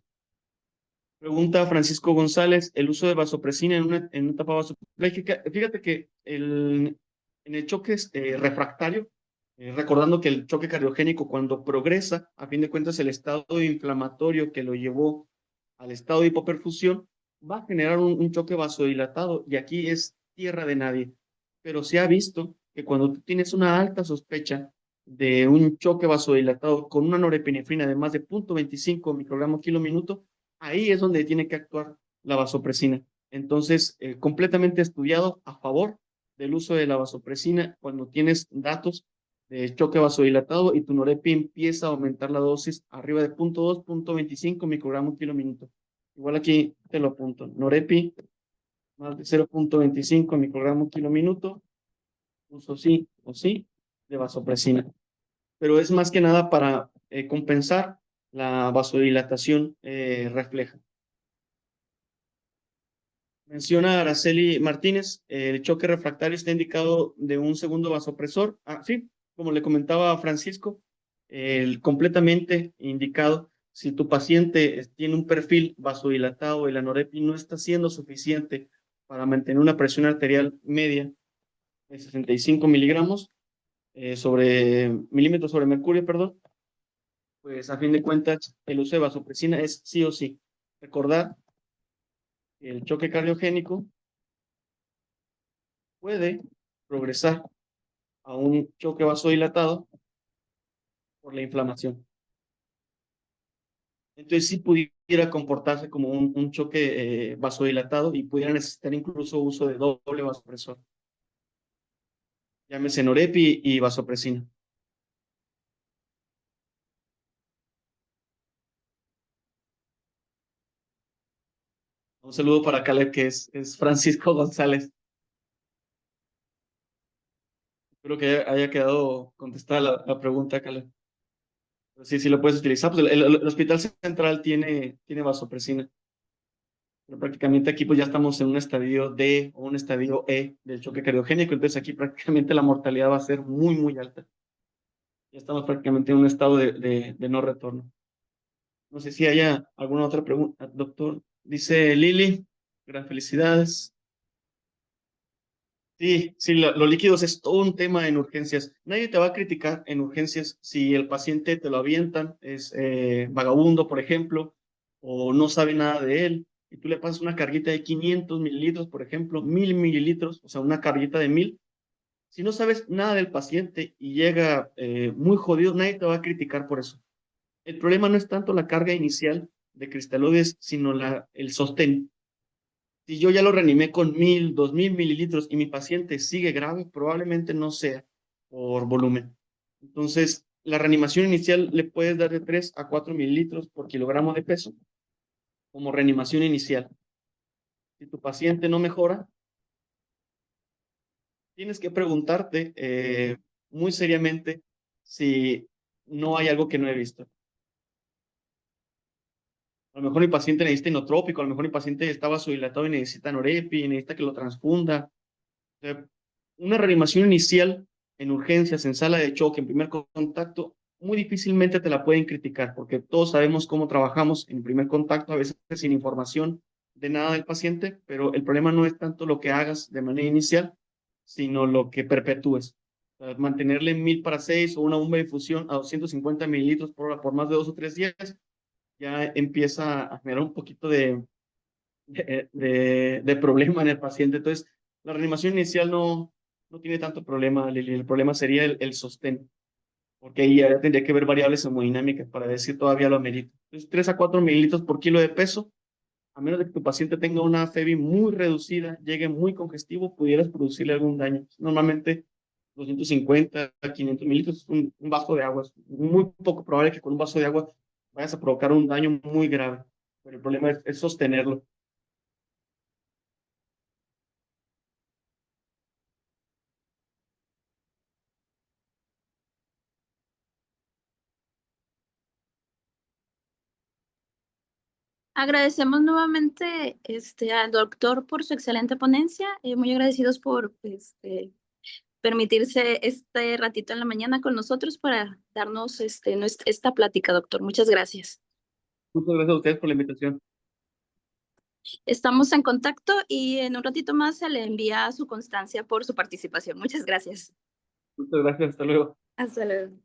Pregunta Francisco González, el uso de vasopresina en una etapa vasopléjica. Fíjate que en el choque refractario, recordando que el choque cardiogénico cuando progresa, a fin de cuentas el estado inflamatorio que lo llevó al estado de hipoperfusión, va a generar un choque vasodilatado y aquí es tierra de nadie. Pero se ha visto que cuando tú tienes una alta sospecha de un choque vasodilatado con una norepinefrina de más de 0.25 microgramos kilo minuto, ahí es donde tiene que actuar la vasopresina. Entonces, completamente estudiado a favor del uso de la vasopresina cuando tienes datos de choque vasodilatado y tu norepi empieza a aumentar la dosis arriba de 0.2, 0.25 microgramos kilo minuto. Igual aquí te lo apunto. Norepi más de 0.25 microgramos kilo minuto, uso sí o sí de vasopresina. Pero es más que nada para compensar la vasodilatación refleja. Menciona Araceli Martínez, el choque refractario está indicado de un segundo vasopresor. Sí, como le comentaba a Francisco, completamente indicado. Si tu paciente tiene un perfil vasodilatado y la norepi no está siendo suficiente para mantener una presión arterial media de 65 miligramos milímetros sobre mercurio, perdón, pues a fin de cuentas el uso de vasopresina es sí o sí. Recordar que el choque cardiogénico puede progresar a un choque vasodilatado por la inflamación. Entonces sí pudiera comportarse como un choque vasodilatado y pudiera necesitar incluso uso de doble vasopresor. Llámese norepi y vasopresina. Un saludo para Caleb, que es Francisco González. Espero que haya quedado contestada la pregunta, Caleb. Sí, sí lo puedes utilizar. Pues el Hospital Central tiene vasopresina. Pero prácticamente aquí pues ya estamos en un estadio D o un estadio E del choque cardiogénico, entonces aquí prácticamente la mortalidad va a ser muy, muy alta. Ya estamos prácticamente en un estado de no retorno. No sé si haya alguna otra pregunta, doctor. Dice Lili, gran felicidades. Sí, sí, los líquidos es todo un tema en urgencias. Nadie te va a criticar en urgencias si el paciente te lo avientan, es vagabundo, por ejemplo, o no sabe nada de él, y tú le pasas una carguita de 500 mililitros, por ejemplo, 1000 mililitros, o sea, una carguita de 1000. Si no sabes nada del paciente y llega muy jodido, nadie te va a criticar por eso. El problema no es tanto la carga inicial de cristaloides, sino el sostén. Si yo ya lo reanimé con 1000, 2000 mililitros y mi paciente sigue grave, probablemente no sea por volumen. Entonces, la reanimación inicial le puedes dar de 3 a 4 mililitros por kilogramo de peso como reanimación inicial. Si tu paciente no mejora, tienes que preguntarte muy seriamente si no hay algo que no he visto. A lo mejor mi paciente necesita inotrópico, a lo mejor mi paciente está vasodilatado y necesita norepi, necesita que lo transfunda. O sea, una reanimación inicial en urgencias, en sala de choque, en primer contacto, muy difícilmente te la pueden criticar, porque todos sabemos cómo trabajamos en primer contacto, a veces sin información de nada del paciente, pero el problema no es tanto lo que hagas de manera inicial, sino lo que perpetúes. O sea, mantenerle 1000/6 o una bomba de infusión a 250 mililitros por hora por más de 2 o 3 días, ya empieza a generar un poquito de problema en el paciente. Entonces, la reanimación inicial no tiene tanto problema, Lili. El problema sería el sostén, porque ahí ya tendría que ver variables hemodinámicas para decir todavía lo amerita. Entonces, 3 a 4 mililitros por kilo de peso, a menos de que tu paciente tenga una FEBI muy reducida, llegue muy congestivo, pudieras producirle algún daño. Normalmente 250 a 500 mililitros es un vaso de agua. Es muy poco probable que con un vaso de agua vayas a provocar un daño muy grave, pero el problema es sostenerlo. Agradecemos nuevamente al doctor por su excelente ponencia. Muy agradecidos por permitirse este ratito en la mañana con nosotros para darnos esta plática, doctor. Muchas gracias. Muchas gracias a ustedes por la invitación. Estamos en contacto y en un ratito más se le envía su constancia por su participación. Muchas gracias. Muchas gracias. Hasta luego. Hasta luego.